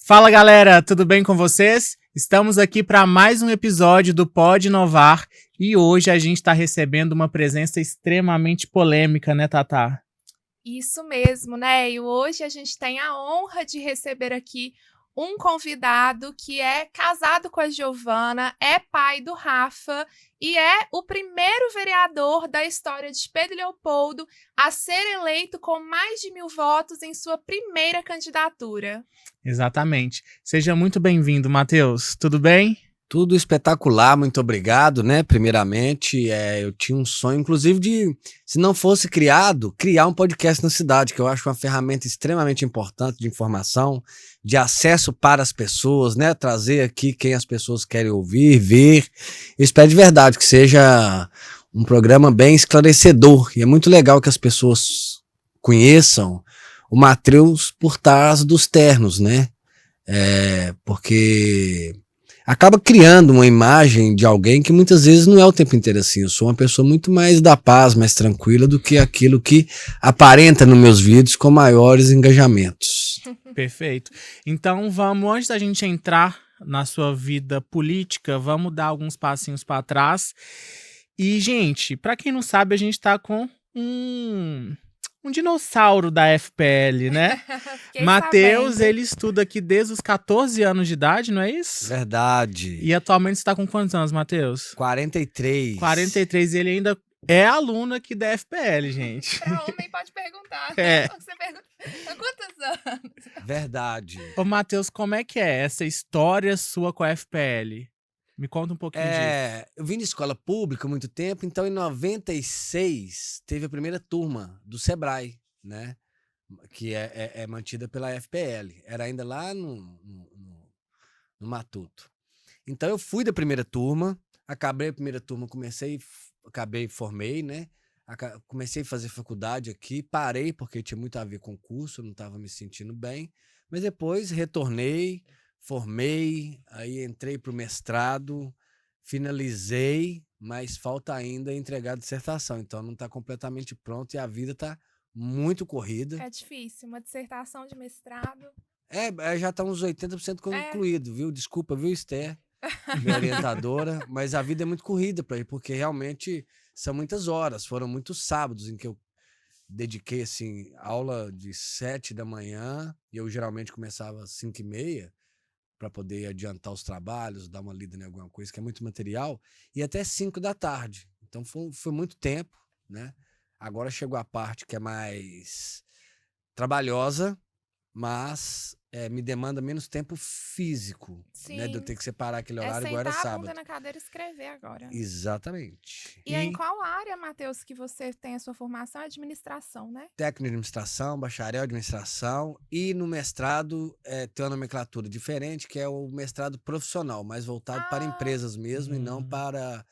Fala galera, tudo bem com vocês? Estamos aqui para mais um episódio do Pode Inovar e hoje a gente está recebendo uma presença extremamente polêmica, né, Tatá? Isso mesmo, né? E hoje a gente tem a honra de receber aqui um convidado que é casado com a Giovana, é pai do Rafa e é o primeiro vereador da história de Pedro Leopoldo a ser eleito com mais de 1.000 votos em sua primeira candidatura. Exatamente. Seja muito bem-vindo, Matheus. Tudo bem? Tudo espetacular, muito obrigado, né? Primeiramente, eu tinha um sonho, inclusive, de, se não fosse criado, criar um podcast na cidade, que eu acho uma ferramenta extremamente importante de informação, de acesso para as pessoas, né? Trazer aqui quem as pessoas querem ouvir, ver. Eu espero de verdade que seja um programa bem esclarecedor. E é muito legal que as pessoas conheçam o Matheus por trás dos ternos, né? Porque acaba criando uma imagem de alguém que muitas vezes não é o tempo inteiro assim. Eu sou uma pessoa muito mais da paz, mais tranquila do que aquilo que aparenta nos meus vídeos com maiores engajamentos. Perfeito. Então vamos, antes da gente entrar na sua vida política, vamos dar alguns passinhos para trás. E, gente, para quem não sabe, a gente tá com um dinossauro da FPL, né? Matheus, ele estuda aqui desde os 14 anos de idade, não é isso? Verdade. E atualmente você tá com quantos anos, Matheus? 43. 43, e ele ainda é aluno aqui da FPL, gente. É homem, pode perguntar. É. Você pergunta, quantos anos? Verdade. Ô, Matheus, como é que é essa história sua com a FPL? Me conta um pouquinho disso. Eu vim de escola pública há muito tempo, então em 96 teve a primeira turma do Sebrae, né? Que é mantida pela FPL. Era ainda lá no Matuto. Então eu fui da primeira turma, acabei a primeira turma, formei, né? Comecei a fazer faculdade aqui, parei porque tinha muito a ver com o curso, não estava me sentindo bem, mas depois retornei, formei, aí entrei para o mestrado, finalizei, mas falta ainda entregar a dissertação, então não está completamente pronto e a vida está muito corrida. É difícil, uma dissertação de mestrado. Já está uns 80% concluído, viu? Desculpa, viu, Esther, minha orientadora, mas a vida é muito corrida para ir, porque realmente são muitas horas, foram muitos sábados em que eu dediquei, assim, aula de 7 da manhã, e eu geralmente começava às 5h30, para poder adiantar os trabalhos, dar uma lida em alguma coisa, que é muito material, e até 5 da tarde. Então foi muito tempo, né? Agora chegou a parte que é mais trabalhosa, mas me demanda menos tempo físico, né? De eu ter que separar aquele horário igual era sábado. Sentar a bunda na cadeira e escrever agora. Exatamente. E em qual área, Matheus, que você tem a sua formação? Administração, né? Técnico de administração, bacharel em administração, e no mestrado tem uma nomenclatura diferente, que é o mestrado profissional, mais voltado para empresas mesmo e não para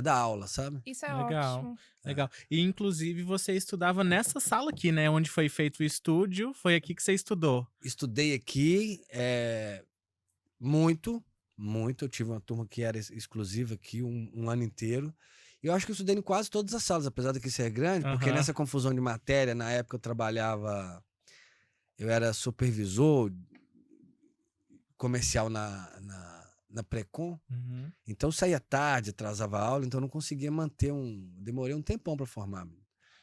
dar aula, sabe? Isso é Legal, ótimo. legal. E inclusive você estudava nessa sala aqui, né? Onde foi feito o estúdio, foi aqui que você estudou. Estudei aqui muito. Eu tive uma turma que era exclusiva aqui um ano inteiro. E eu acho que eu estudei em quase todas as salas, apesar daqui ser grande, porque nessa confusão de matéria, na época eu era supervisor comercial na Precon, então eu saía tarde, atrasava a aula, então eu não conseguia manter demorei um tempão para formar.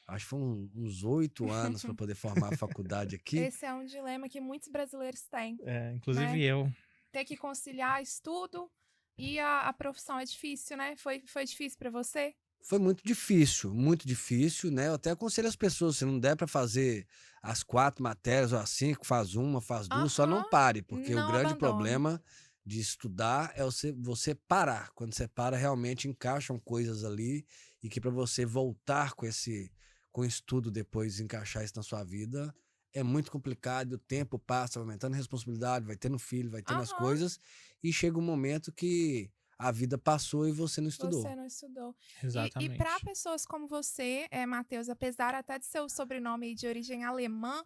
Acho que foi uns 8 anos para poder formar a faculdade aqui. Esse é um dilema que muitos brasileiros têm. Inclusive né? eu. Ter que conciliar estudo e a profissão é difícil, né? Foi difícil para você? Foi muito difícil, né? Eu até aconselho as pessoas, se não der para fazer as 4 matérias ou as 5, faz uma, faz 2, só não pare, porque o grande problema de estudar é você parar. Quando você para, realmente encaixam coisas ali e que para você voltar com o estudo depois, encaixar isso na sua vida, é muito complicado. O tempo passa, vai aumentando a responsabilidade, vai tendo filho, vai tendo as coisas, e chega um momento que a vida passou e você não estudou. Você não estudou. Exatamente. E para pessoas como você, Matheus, apesar até de seu sobrenome de origem alemã,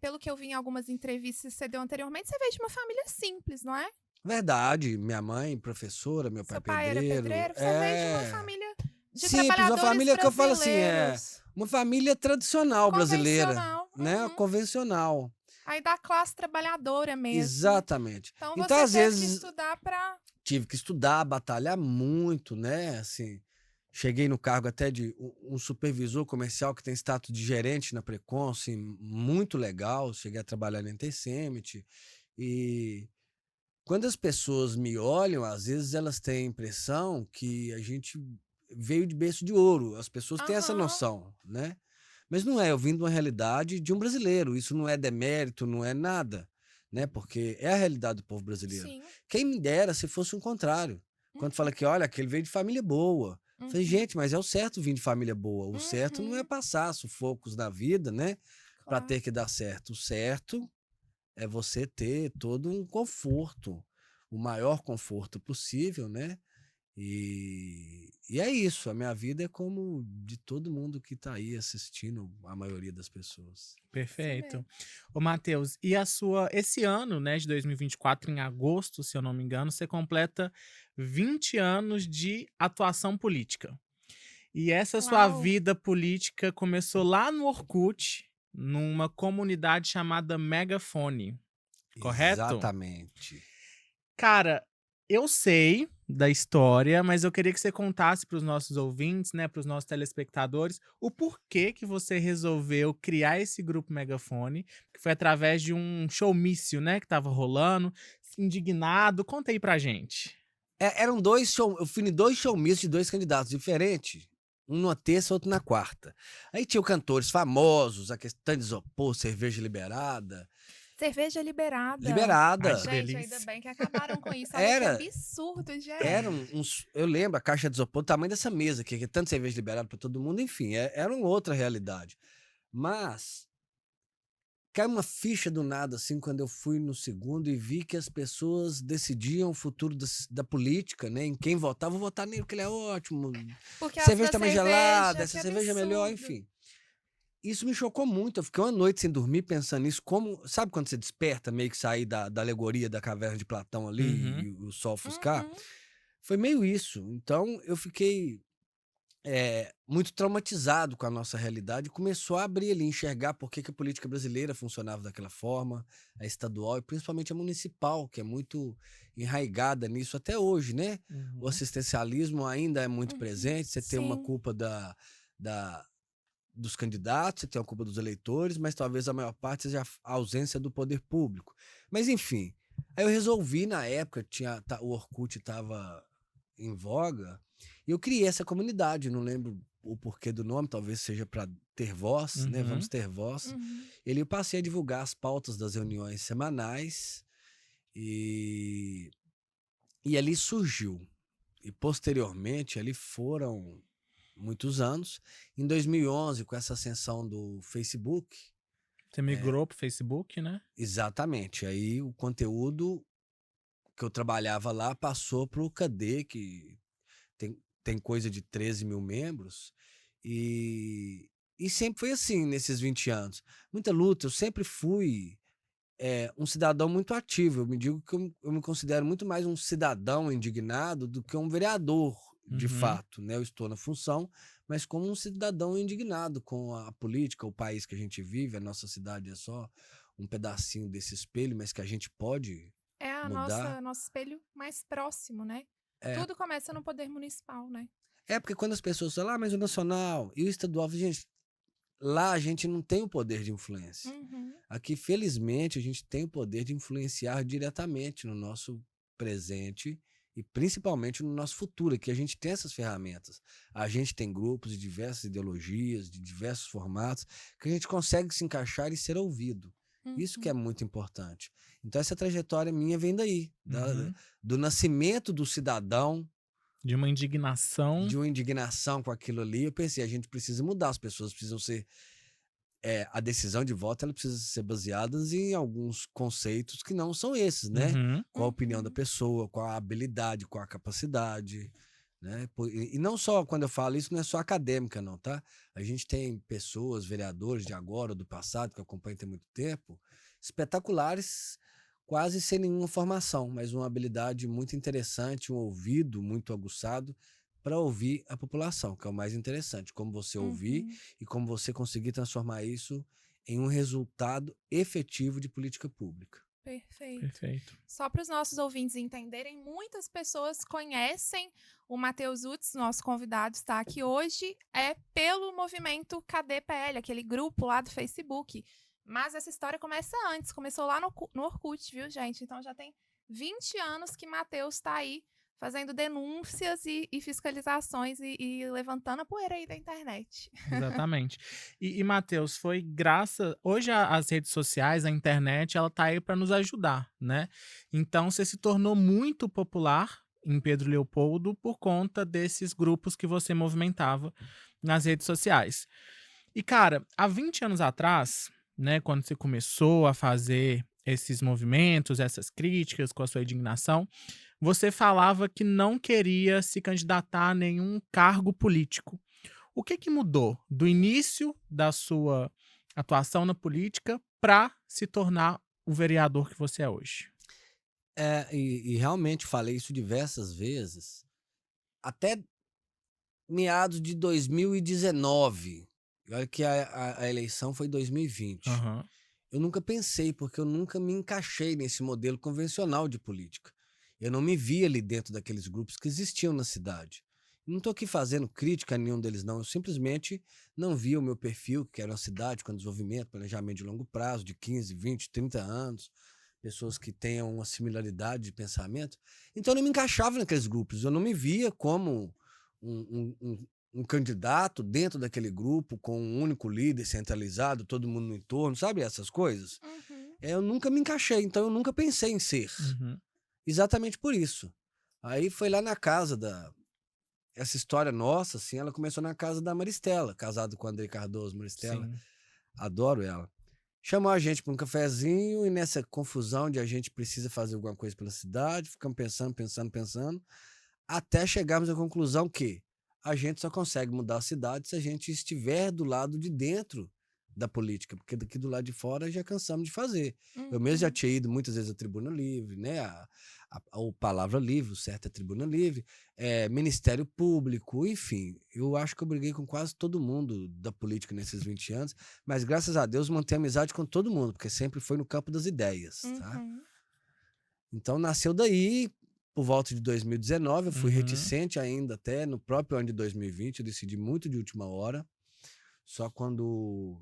pelo que eu vi em algumas entrevistas que você deu anteriormente, você veio de uma família simples, não é? Verdade. Minha mãe, professora, meu pai pedreiro. Seu pai era pedreiro, você veio de uma família de simples, trabalhadores uma família que eu falo assim, brasileiros. uma família tradicional brasileira, Convencional. né? Convencional. Aí da classe trabalhadora mesmo. Exatamente. Então Então, você às teve que vezes, estudar para... tive que estudar, batalhar muito, né? Assim, cheguei no cargo até de um supervisor comercial que tem status de gerente na Precon, assim, muito legal. Cheguei a trabalhar na Intersemit. E quando as pessoas me olham, às vezes elas têm a impressão que a gente veio de berço de ouro. As pessoas têm essa Aham, noção, né? Mas não é, eu vim de uma realidade de um brasileiro. Isso não é demérito, não é nada, né? Porque é a realidade do povo brasileiro. sim. Quem me dera se fosse o contrário. Quando fala Uhum, que, olha, aquele veio de família boa. Eu falei, uhum, gente, mas é o certo vir de família boa. O certo não é uhum, passar sufocos na vida, né? Para claro. ter que dar certo. O certo é você ter todo um conforto, o maior conforto possível, né? E é isso, a minha vida é como de todo mundo que tá aí assistindo, a maioria das pessoas. Isso Perfeito. mesmo. Ô, Matheus, e a sua, esse ano, né, de 2024, em agosto, se eu não me engano, você completa 20 anos de atuação política. E essa sua Uau. vida política começou lá no Orkut, numa comunidade chamada Megafone, correto? Exatamente. Cara, eu sei da história, mas eu queria que você contasse para os nossos ouvintes, né, para os nossos telespectadores, o porquê que você resolveu criar esse grupo Megafone, que foi através de um showmício, né, que estava rolando, indignado. Conta aí pra gente. Eram dois show, eu fui em dois showmícios de dois candidatos diferentes. Um na terça, outro na quarta. Aí tinha cantores famosos, a questão de isopor, cerveja liberada. Cerveja liberada. Ai, Liberada. que Gente, ainda delícia. bem que acabaram com isso. Olha que Era, absurdo, eram gente. uns. Eu lembro, a caixa de isopor, o tamanho dessa mesa aqui, que é tanto cerveja liberada para todo mundo, enfim, era uma outra realidade. Mas caiu uma ficha do nada, assim, quando eu fui no segundo e vi que as pessoas decidiam o futuro da política, né? Em quem votar, vou votar nele, porque ele é ótimo. Por causa Cerveja da tá mais gelada, cerveja, essa que cerveja é melhor, absurdo. enfim. Isso me chocou muito. Eu fiquei uma noite sem dormir pensando nisso. Como, sabe quando você desperta, meio que sair da alegoria da caverna de Platão ali Uhum. e o sol ofuscar? Uhum. Foi meio isso. Então eu fiquei muito traumatizado com a nossa realidade e começou a abrir ali, enxergar por que a política brasileira funcionava daquela forma, a estadual e principalmente a municipal, que é muito enraigada nisso até hoje, né? O Uhum. assistencialismo ainda é muito Uhum. presente, você tem uma Sim. culpa da, dos candidatos, você tem a culpa dos eleitores, mas talvez a maior parte seja a ausência do poder público. Mas enfim, aí eu resolvi na época, o Orkut estava em voga, e eu criei essa comunidade, não lembro o porquê do nome, talvez seja para ter voz, né? Vamos Uhum. ter voz. Uhum. Eu passei a divulgar as pautas das reuniões semanais e, e ali surgiu. E posteriormente, ali foram muitos anos. Em 2011, com essa ascensão do Facebook, Você migrou pro Facebook, né? exatamente, aí o conteúdo que eu trabalhava lá passou para o KD, que tem coisa de 13 mil membros, e sempre foi assim nesses 20 anos. Muita luta, eu sempre fui um cidadão muito ativo. Eu me digo que eu me considero muito mais um cidadão indignado do que um vereador, de Uhum. fato, né? Eu estou na função, mas como um cidadão indignado com a política, o país que a gente vive, a nossa cidade é só um pedacinho desse espelho, mas que a gente pode É a mudar. nosso espelho mais próximo, né? É, Tudo começa no poder municipal, né? porque quando as pessoas falam, mas o nacional e o estadual, gente, lá a gente não tem o poder de influência. Uhum. Aqui, felizmente, a gente tem o poder de influenciar diretamente no nosso presente e principalmente no nosso futuro, que a gente tem essas ferramentas. A gente tem grupos de diversas ideologias, de diversos formatos, que a gente consegue se encaixar e ser ouvido. Isso que é Uhum. muito importante. Então, essa trajetória minha vem daí, Uhum. do nascimento do cidadão, De uma indignação. de uma indignação com aquilo ali. Eu pensei, a gente precisa mudar, as pessoas precisam ser a decisão de voto ela precisa ser baseada em alguns conceitos que não são esses, né? Uhum. Qual a opinião da Uhum. pessoa, qual a habilidade, qual a capacidade, né? E não só, quando eu falo isso, não é só acadêmica, não, tá? A gente tem pessoas, vereadores de agora, do passado, que eu acompanho tem muito tempo, espetaculares, quase sem nenhuma formação, mas uma habilidade muito interessante, um ouvido muito aguçado para ouvir a população, que é o mais interessante, como você ouvir Uhum. e como você conseguir transformar isso em um resultado efetivo de política pública. Perfeito. Perfeito. Só para os nossos ouvintes entenderem, muitas pessoas conhecem o Matheus Utz, nosso convidado está aqui hoje, pelo movimento Cadê PL, aquele grupo lá do Facebook. Mas essa história começa antes, começou lá no Orkut, viu, gente? Então já tem 20 anos que Matheus está aí fazendo denúncias e fiscalizações e levantando a poeira aí da internet. Exatamente. E Matheus, foi graças... Hoje as redes sociais, a internet, ela tá aí para nos ajudar, né? Então você se tornou muito popular em Pedro Leopoldo por conta desses grupos que você movimentava nas redes sociais. E, cara, há 20 anos atrás, né, quando você começou a fazer esses movimentos, essas críticas com a sua indignação, você falava que não queria se candidatar a nenhum cargo político. O que mudou do início da sua atuação na política para se tornar o vereador que você é hoje? E realmente falei isso diversas vezes, até meados de 2019. Olha que a eleição foi em 2020. Aham. Eu nunca pensei, porque eu nunca me encaixei nesse modelo convencional de política. Eu não me via ali dentro daqueles grupos que existiam na cidade. Não estou aqui fazendo crítica a nenhum deles, não. Eu simplesmente não via o meu perfil, que era uma cidade com desenvolvimento, planejamento de longo prazo, de 15, 20, 30 anos, pessoas que tenham uma similaridade de pensamento. Então eu não me encaixava naqueles grupos. Eu não me via como um candidato dentro daquele grupo, com um único líder centralizado, todo mundo no entorno, sabe essas coisas? Uhum. Eu nunca me encaixei, então eu nunca pensei em ser. Uhum. Exatamente por isso. Aí foi lá na casa essa história nossa, assim, ela começou na casa da Maristela, casado com o André Cardoso. Maristela, Sim. adoro ela. Chamou a gente para um cafezinho e nessa confusão de a gente precisa fazer alguma coisa pela cidade, ficamos pensando, até chegarmos à conclusão que a gente só consegue mudar a cidade se a gente estiver do lado de dentro da política, porque daqui do lado de fora já cansamos de fazer. Eu mesmo já tinha ido muitas vezes à Tribuna Livre, né? O Palavra Livre, o certo é Tribuna Livre, Ministério Público, enfim. Eu acho que eu briguei com quase todo mundo da política nesses 20 anos, mas graças a Deus mantenho amizade com todo mundo, porque sempre foi no campo das ideias, tá? Então nasceu daí, por volta de 2019, eu fui reticente ainda, até no próprio ano de 2020, eu decidi muito de última hora, só quando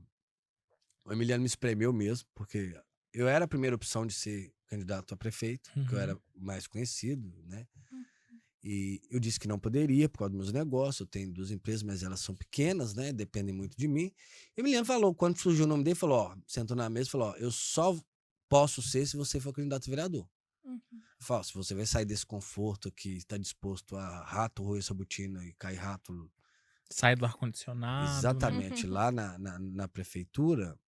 o Emiliano me espremeu mesmo, porque eu era a primeira opção de ser candidato a prefeito, porque eu era mais conhecido, né? E eu disse que não poderia por causa dos meus negócios. Eu tenho 2 empresas, mas elas são pequenas, né? Dependem muito de mim. E o Emiliano falou, quando surgiu o nome dele, falou, ó, sentou na mesa e falou, ó, eu só posso ser se você for candidato a vereador. Falou, se você vai sair desse conforto aqui, está disposto a rato roer essa botina e cair rato... Sai do ar-condicionado. Exatamente, lá na prefeitura,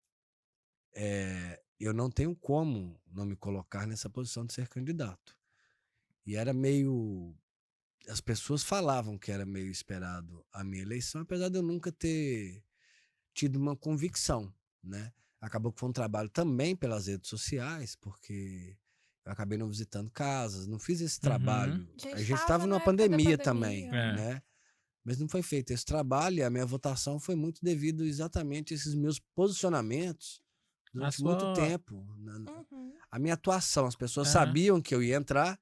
eu não tenho como não me colocar nessa posição de ser candidato. E era meio... As pessoas falavam que era meio esperado a minha eleição, apesar de eu nunca ter tido uma convicção, né? Acabou que foi um trabalho também pelas redes sociais, porque eu acabei não visitando casas, não fiz esse trabalho. A gente estava numa pandemia também, né? Mas não foi feito esse trabalho e a minha votação foi muito devido exatamente a esses meus posicionamentos durante muito tempo. A minha atuação, as pessoas sabiam que eu ia entrar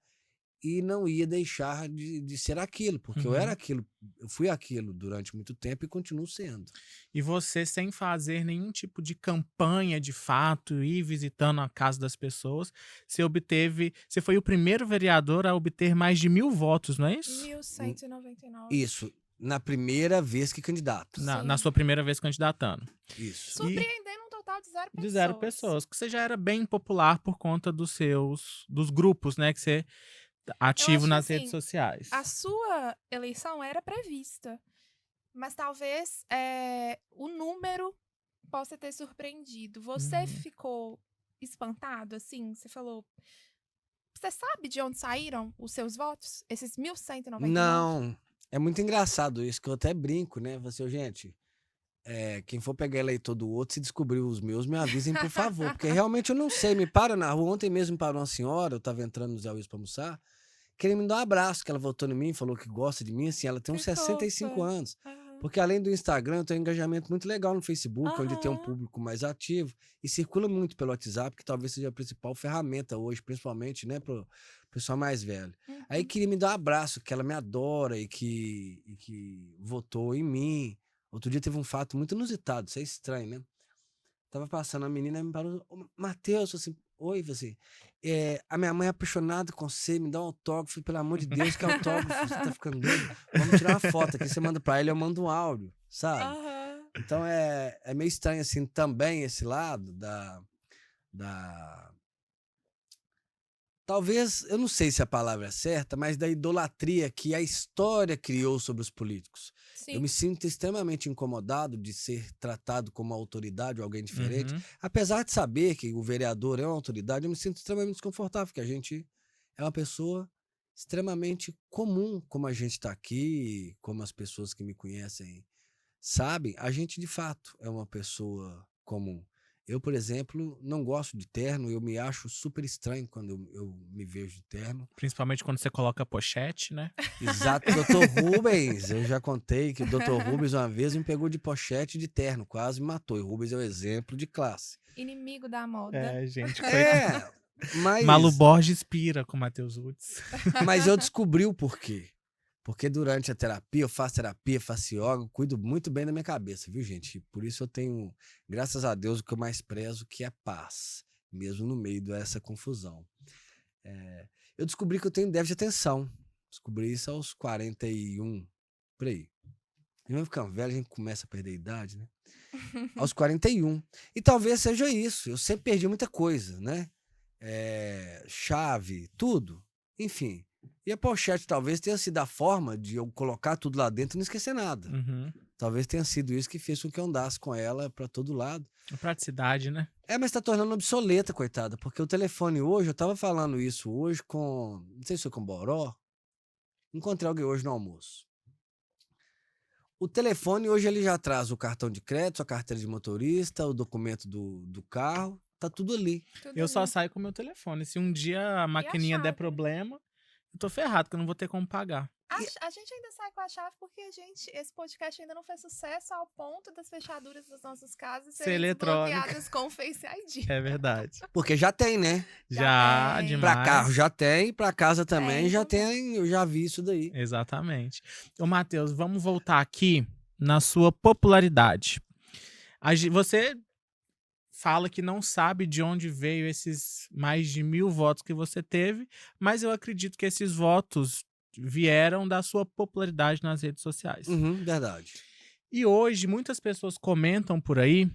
e não ia deixar de ser aquilo, porque eu era aquilo, eu fui aquilo durante muito tempo e continuo sendo. E você, sem fazer nenhum tipo de campanha de fato, ir visitando a casa das pessoas, você foi o primeiro vereador a obter mais de 1.000 votos, não é isso? 1.199. Isso, na primeira vez que candidato. Na sua primeira vez candidatando. Isso. Surpreendendo um total de 0 pessoas. De 0 pessoas, que você já era bem popular por conta dos grupos, né, que você ativo nas redes sociais. A sua eleição era prevista, mas talvez o número possa ter surpreendido. Você ficou espantado, assim? Você falou... Você sabe de onde saíram os seus votos? Esses 1.199? Não, é muito engraçado isso, que eu até brinco, né? Você, gente, quem for pegar eleitor do outro, se descobrir os meus, me avisem, por favor, porque realmente eu não sei. Me para na rua, ontem mesmo me parou uma senhora, eu tava entrando no Zé Luiz pra almoçar, queria me dar um abraço, que ela votou em mim, falou que gosta de mim, assim, ela tem uns 65 anos. Porque além do Instagram, eu tenho um engajamento muito legal no Facebook, onde tem um público mais ativo e circula muito pelo WhatsApp, que talvez seja a principal ferramenta hoje, principalmente, né, pro pessoal mais velho. Aí queria me dar um abraço, que ela me adora e que votou em mim. Outro dia teve um fato muito inusitado, isso é estranho, né? Tava passando, a menina me parou, "Ô, Matheus", assim, oi, assim, a minha mãe é apaixonada com você, me dá um autógrafo, pelo amor de Deus, que autógrafo, você tá ficando doido? Vamos tirar uma foto aqui, você manda pra ele, eu mando um áudio, sabe? Então é meio estranho, assim, também esse lado da talvez, eu não sei se a palavra é certa, mas da idolatria que a história criou sobre os políticos. Eu Sim. me sinto extremamente incomodado de ser tratado como autoridade ou alguém diferente. Uhum. Apesar de saber que o vereador é uma autoridade, eu me sinto extremamente desconfortável, porque a gente é uma pessoa extremamente comum, como a gente está aqui, como as pessoas que me conhecem sabem, a gente de fato é uma pessoa comum. Eu, por exemplo, não gosto de terno, eu me acho super estranho quando eu me vejo de terno. Principalmente quando você coloca pochete, né? Exato, Dr. Rubens, eu já contei que o Dr. Rubens uma vez me pegou de pochete de terno, quase me matou. E o Rubens é o exemplo de classe. Inimigo da moda. É, gente, É, Malu mas, Borges pira com o Matheus Utz. mas eu descobri o porquê. Porque durante a terapia, eu faço yoga, cuido muito bem da minha cabeça, viu, gente? Por isso eu tenho, graças a Deus, o que eu mais prezo, que é paz, mesmo no meio dessa confusão. Eu descobri que eu tenho déficit de atenção. Descobri isso aos 41, por aí. E mesmo ficando velho, a gente começa a perder a idade, né? Aos 41. E talvez seja isso. Eu sempre perdi muita coisa, né? Chave, tudo. Enfim. E a pochete talvez tenha sido a forma de eu colocar tudo lá dentro e não esquecer nada. Uhum. Talvez tenha sido isso que fez com que eu andasse com ela pra todo lado. Praticidade, né? Mas tá tornando obsoleta, coitada. Porque o telefone hoje, eu tava falando isso hoje com... Não sei se foi com o Boró. Encontrei alguém hoje no almoço. O telefone hoje ele já traz o cartão de crédito, a carteira de motorista, o documento do carro. Tá tudo ali. Tudo Eu só ali. saio com o meu telefone. Se um dia a maquininha der chave? problema, eu tô ferrado, que eu não vou ter como pagar. A gente ainda sai com a chave porque esse podcast ainda não fez sucesso ao ponto das fechaduras das nossas casas Ser serem eletrônica. desbloqueadas com o Face ID. É verdade. Porque já tem, né? Já, tem. demais. Pra carro já tem, pra casa também Tem já também. tem. Eu já vi isso daí. Exatamente. Ô, Matheus, vamos voltar aqui na sua popularidade. Você fala que não sabe de onde veio esses mais de 1.000 votos que você teve, mas eu acredito que esses votos vieram da sua popularidade nas redes sociais. Uhum, verdade. E hoje, muitas pessoas comentam por aí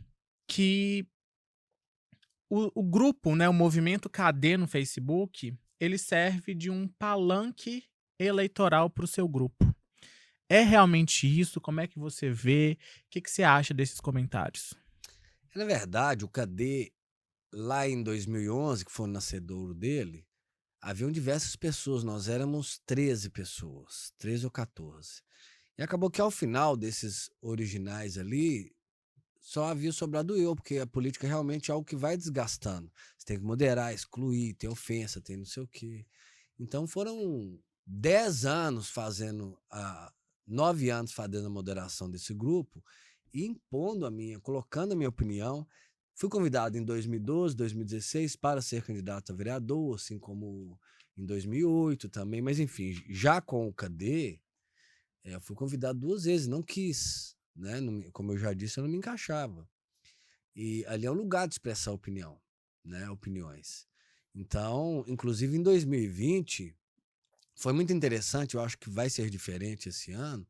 que o grupo, né, o movimento KD no Facebook, ele serve de um palanque eleitoral para o seu grupo. É realmente isso? Como é que você vê? O que você acha desses comentários? Na verdade, o KD, lá em 2011, que foi o nascedouro dele, haviam diversas pessoas. Nós éramos 13 pessoas, 13 ou 14. E acabou que ao final desses originais ali, só havia sobrado eu, porque a política realmente é algo que vai desgastando. Você tem que moderar, excluir, tem ofensa, tem não sei o quê. Então foram 10 anos fazendo, 9 anos fazendo a moderação desse grupo e impondo colocando a minha opinião. Fui convidado em 2012, 2016 para ser candidato a vereador, assim como em 2008 também, mas enfim, já com o KD, eu fui convidado 2 vezes, não quis, né? Como eu já disse, eu não me encaixava. E ali é um lugar de expressar opinião, né? Opiniões. Então, inclusive em 2020, foi muito interessante, eu acho que vai ser diferente esse ano.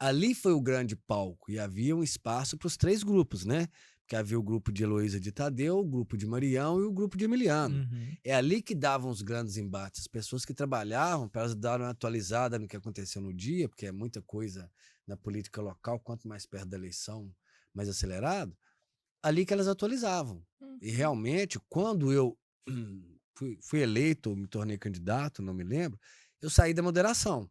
Ali foi o grande palco e havia um espaço para os 3 grupos, né? Porque havia o grupo de Heloísa de Tadeu, o grupo de Marião e o grupo de Emiliano. Uhum. É ali que davam os grandes embates. As pessoas que trabalhavam, para elas darem uma atualizada no que aconteceu no dia, porque é muita coisa na política local, quanto mais perto da eleição, mais acelerado, ali que elas atualizavam. E realmente, quando eu fui eleito, me tornei candidato, não me lembro, eu saí da moderação.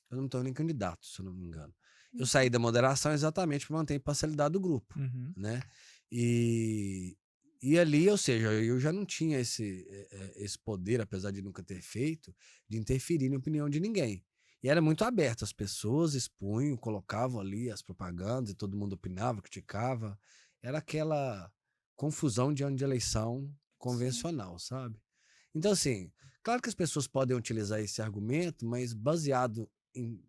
Eu não me tornei candidato, se eu não me engano. Eu saí da moderação exatamente para manter a imparcialidade do grupo, Uhum. né? E ali, ou seja, eu já não tinha esse poder, apesar de nunca ter feito, de interferir na opinião de ninguém. E era muito aberto, as pessoas expunham, colocavam ali as propagandas e todo mundo opinava, criticava. Era aquela confusão de ano de eleição convencional, sabe? Então, assim, claro que as pessoas podem utilizar esse argumento, mas baseado em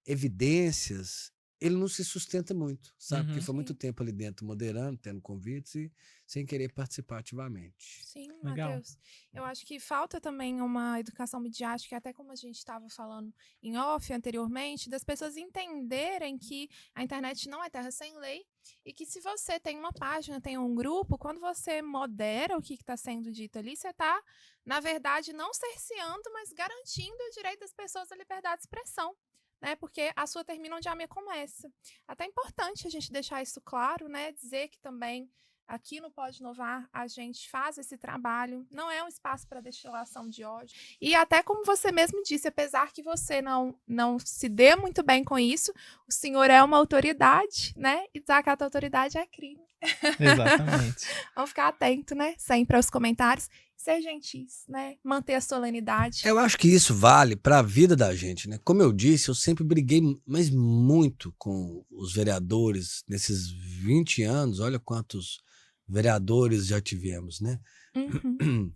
evidências, ele não se sustenta muito, sabe? Porque foi muito tempo ali dentro moderando, tendo convites e sem querer participar ativamente. Sim, Legal. Matheus. Eu acho que falta também uma educação midiática, até como a gente estava falando em off anteriormente, das pessoas entenderem que a internet não é terra sem lei e que se você tem uma página, tem um grupo, quando você modera o que está sendo dito ali, você está, na verdade, não cerceando, mas garantindo o direito das pessoas à liberdade de expressão. Né, porque a sua termina onde a minha começa. Até é importante a gente deixar isso claro, né, dizer que também aqui no Pode Inovar a gente faz esse trabalho, não é um espaço para destilação de ódio. E até como você mesmo disse, apesar que você não se dê muito bem com isso, o senhor é uma autoridade, né, e desacato à autoridade é crime. Exatamente. Vamos ficar atento, né, sempre aos comentários. Ser gentis, né? Manter a solenidade. Eu acho que isso vale para a vida da gente, né? Como eu disse, eu sempre briguei, mas muito com os vereadores nesses 20 anos. Olha quantos vereadores já tivemos, né? Uhum.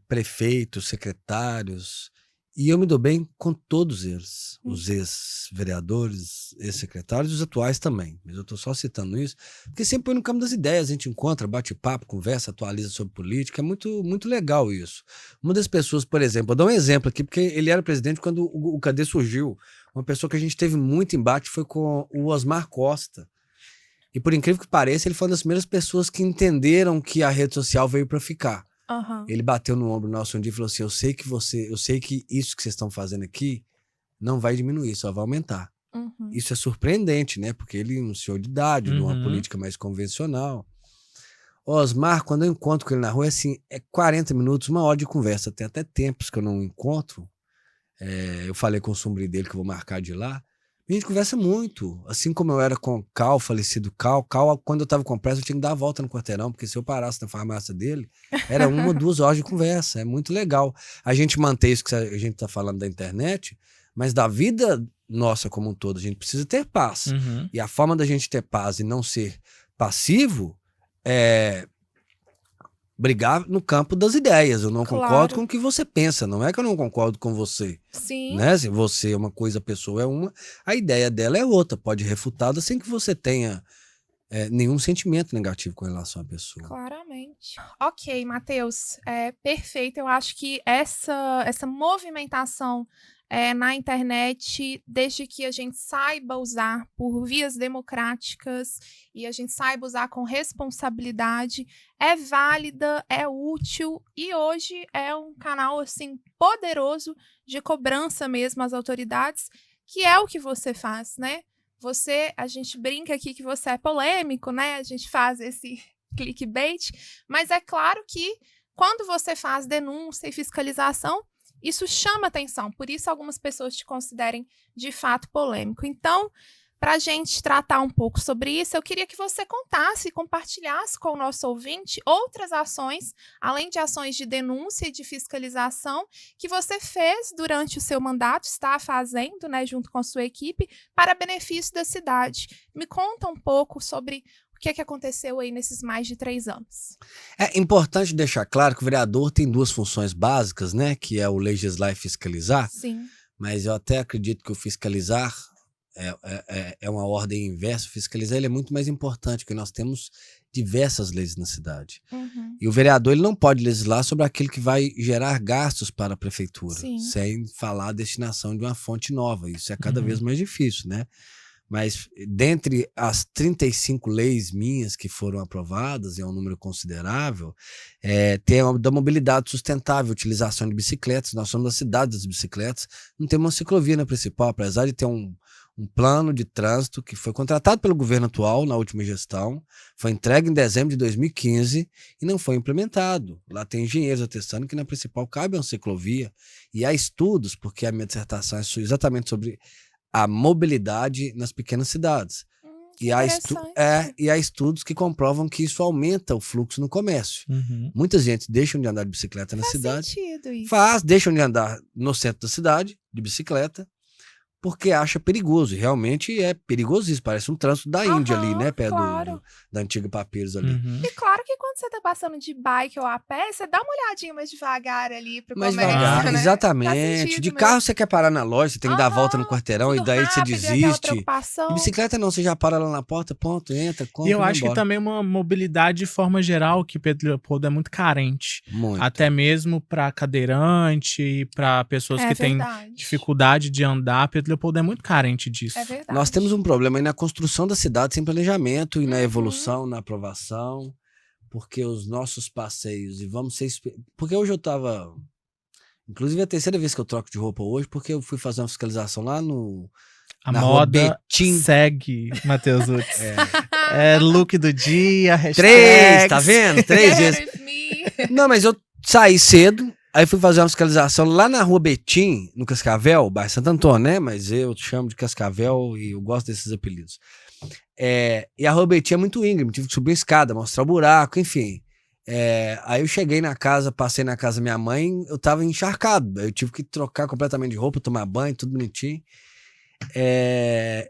Prefeitos, secretários. E eu me dou bem com todos eles. Os ex-vereadores, ex-secretários e os atuais também. Mas eu estou só citando isso, porque sempre põe no campo das ideias, a gente encontra, bate papo, conversa, atualiza sobre política. É muito, muito legal isso. Uma das pessoas, por exemplo, vou dar um exemplo aqui, porque ele era presidente quando o Cadê surgiu. Uma pessoa que a gente teve muito embate foi com o Osmar Costa. E por incrível que pareça, ele foi uma das primeiras pessoas que entenderam que a rede social veio para ficar. Uhum. Ele bateu no ombro nosso um dia e falou assim: eu sei que isso que vocês estão fazendo aqui não vai diminuir, só vai aumentar. Uhum. Isso é surpreendente, né? Porque ele é um senhor de idade, de uma política mais convencional. Osmar, quando eu encontro com ele na rua, assim, é 40 minutos, 1 hora de conversa. Tem até tempos que eu não encontro. Eu falei com o sobrinho dele que eu vou marcar de lá. A gente conversa muito, assim como eu era com o Cal, falecido Cal. Cal, quando eu tava com pressa, eu tinha que dar a volta no quarteirão, porque se eu parasse na farmácia dele, era 1 ou 2 horas de conversa. É muito legal. A gente mantém isso que a gente tá falando da internet, mas da vida nossa como um todo, a gente precisa ter paz. E a forma da gente ter paz e não ser passivo é brigar no campo das ideias. Eu não concordo com o que você pensa, não é que eu não concordo com você. Sim. Né? Se você é uma coisa, a pessoa é uma, a ideia dela é outra, pode refutá-la sem que você tenha nenhum sentimento negativo com relação à pessoa. Claramente. Ok, Matheus, perfeito. Eu acho que essa movimentação na internet, desde que a gente saiba usar por vias democráticas e a gente saiba usar com responsabilidade, é válida, é útil e hoje é um canal assim poderoso de cobrança mesmo às autoridades, que é o que você faz, né? A gente brinca aqui que você é polêmico, né? A gente faz esse clickbait, mas é claro que quando você faz denúncia e fiscalização, isso chama atenção, por isso algumas pessoas te considerem de fato polêmico. Então, para a gente tratar um pouco sobre isso, eu queria que você contasse e compartilhasse com o nosso ouvinte outras ações, além de ações de denúncia e de fiscalização, que você fez durante o seu mandato, está fazendo, né, junto com a sua equipe, para benefício da cidade. Me conta um pouco sobre o que aconteceu aí nesses mais de 3 anos. É importante deixar claro que o vereador tem 2 funções básicas, né? Que é o legislar e fiscalizar. Sim. Mas eu até acredito que o fiscalizar é uma ordem inversa. O fiscalizar ele é muito mais importante, porque nós temos diversas leis na cidade. E o vereador ele não pode legislar sobre aquilo que vai gerar gastos para a prefeitura, sem falar a destinação de uma fonte nova. Isso é cada vez mais difícil, né? Mas dentre as 35 leis minhas que foram aprovadas, é um número considerável, tem a da mobilidade sustentável, utilização de bicicletas. Nós somos a cidade das bicicletas, não tem uma ciclovia na principal, apesar de ter um plano de trânsito que foi contratado pelo governo atual na última gestão, foi entregue em dezembro de 2015 e não foi implementado. Lá tem engenheiros atestando que na principal cabe uma ciclovia, e há estudos, porque a minha dissertação é exatamente sobre a mobilidade nas pequenas cidades. E há estudos que comprovam que isso aumenta o fluxo no comércio. Muita gente deixa de andar de bicicleta na cidade. Faz sentido isso. Deixam de andar no centro da cidade, de bicicleta, porque acha perigoso. E realmente é perigosíssimo. Parece um trânsito da Índia ali, né? Perto da antiga Papiros ali. E claro que quando você tá passando de bike ou a pé, você dá uma olhadinha mais devagar ali pro Mais comércio, devagar, né? exatamente. De carro você quer parar na loja, você tem que dar a volta no quarteirão e daí você desiste. De bicicleta não, você já para lá na porta, ponto, entra, compra. E eu acho que também uma mobilidade de forma geral que Pedro Leopoldo é muito carente. Muito. Até mesmo para cadeirante, para pessoas que têm dificuldade de andar. Pedro Leopoldo é muito carente disso. É verdade. Nós temos um problema aí na construção da cidade sem planejamento e na evolução, na aprovação, porque os nossos passeios, e vamos ser... Porque hoje eu tava... Inclusive é a terceira vez que eu troco de roupa hoje, porque eu fui fazer uma fiscalização lá no... A moda segue, Matheus Utz. É look do dia, #3, tá vendo? 3 vezes. Não, mas eu saí cedo, aí fui fazer uma fiscalização lá na Rua Betim, no Cascavel, bairro Santo Antônio, né? Mas eu chamo de Cascavel e eu gosto desses apelidos. E a Rua Betim é muito íngreme, tive que subir a escada, mostrar o buraco, enfim. Aí eu cheguei na casa, passei na casa da minha mãe, eu tava encharcado, eu tive que trocar completamente de roupa, tomar banho, tudo bonitinho. E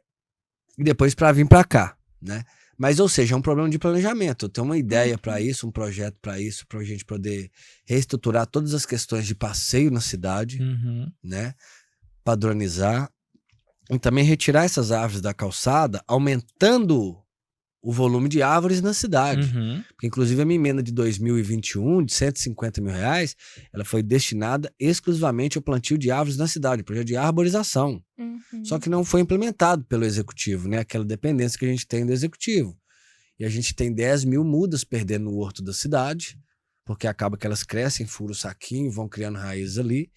depois pra vir pra cá, né? Mas, ou seja, é um problema de planejamento. Eu tenho uma ideia para isso, um projeto para isso, pra gente poder reestruturar todas as questões de passeio na cidade, né? Padronizar. E também retirar essas árvores da calçada, aumentando o volume de árvores na cidade. Porque, inclusive, a minha emenda de 2021, de R$150 mil, ela foi destinada exclusivamente ao plantio de árvores na cidade, projeto de arborização. Só que não foi implementado pelo executivo, né? Aquela dependência que a gente tem do executivo. E a gente tem 10 mil mudas perdendo no horto da cidade, porque acaba que elas crescem, furam o saquinho, vão criando raízes ali,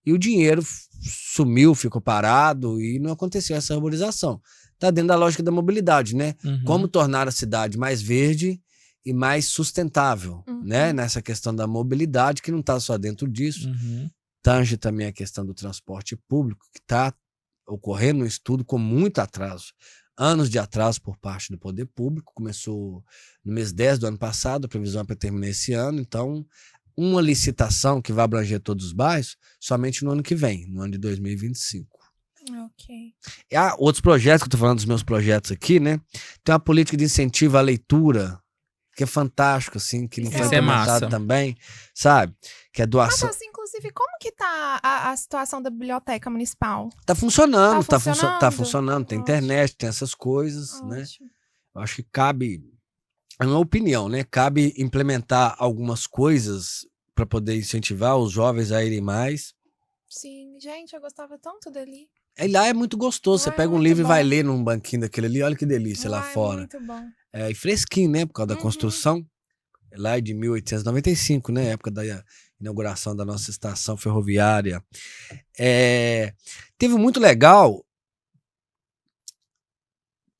e o dinheiro sumiu, ficou parado e não aconteceu essa arborização. Tá dentro da lógica da mobilidade, né? Como tornar a cidade mais verde e mais sustentável, né? Nessa questão da mobilidade, que não tá só dentro disso. Tange também a questão do transporte público, que tá ocorrendo um estudo com muito atraso. Anos de atraso por parte do poder público. Começou no mês 10 do ano passado, a previsão é para terminar esse ano. Então, uma licitação que vai abranger todos os bairros somente no ano que vem, no ano de 2025. Ok. Há outros projetos, que eu tô falando dos meus projetos aqui, né? Tem uma política de incentivo à leitura, que é fantástico, assim, que não foi implementado também, sabe? Que é doação. Mas, inclusive, como que tá a situação da biblioteca municipal? Tá funcionando, tá funcionando. Tem internet, tem essas coisas, né? Eu acho que cabe, é uma opinião, né? Cabe implementar algumas coisas para poder incentivar os jovens a irem mais. Sim, gente, eu gostava tanto dali. E lá é muito gostoso, você pega um livro e vai ler num banquinho daquele ali, olha que delícia lá fora. Muito bom. E fresquinho, né, por causa da construção. Lá é de 1895, né, época da inauguração da nossa estação ferroviária. Teve muito legal,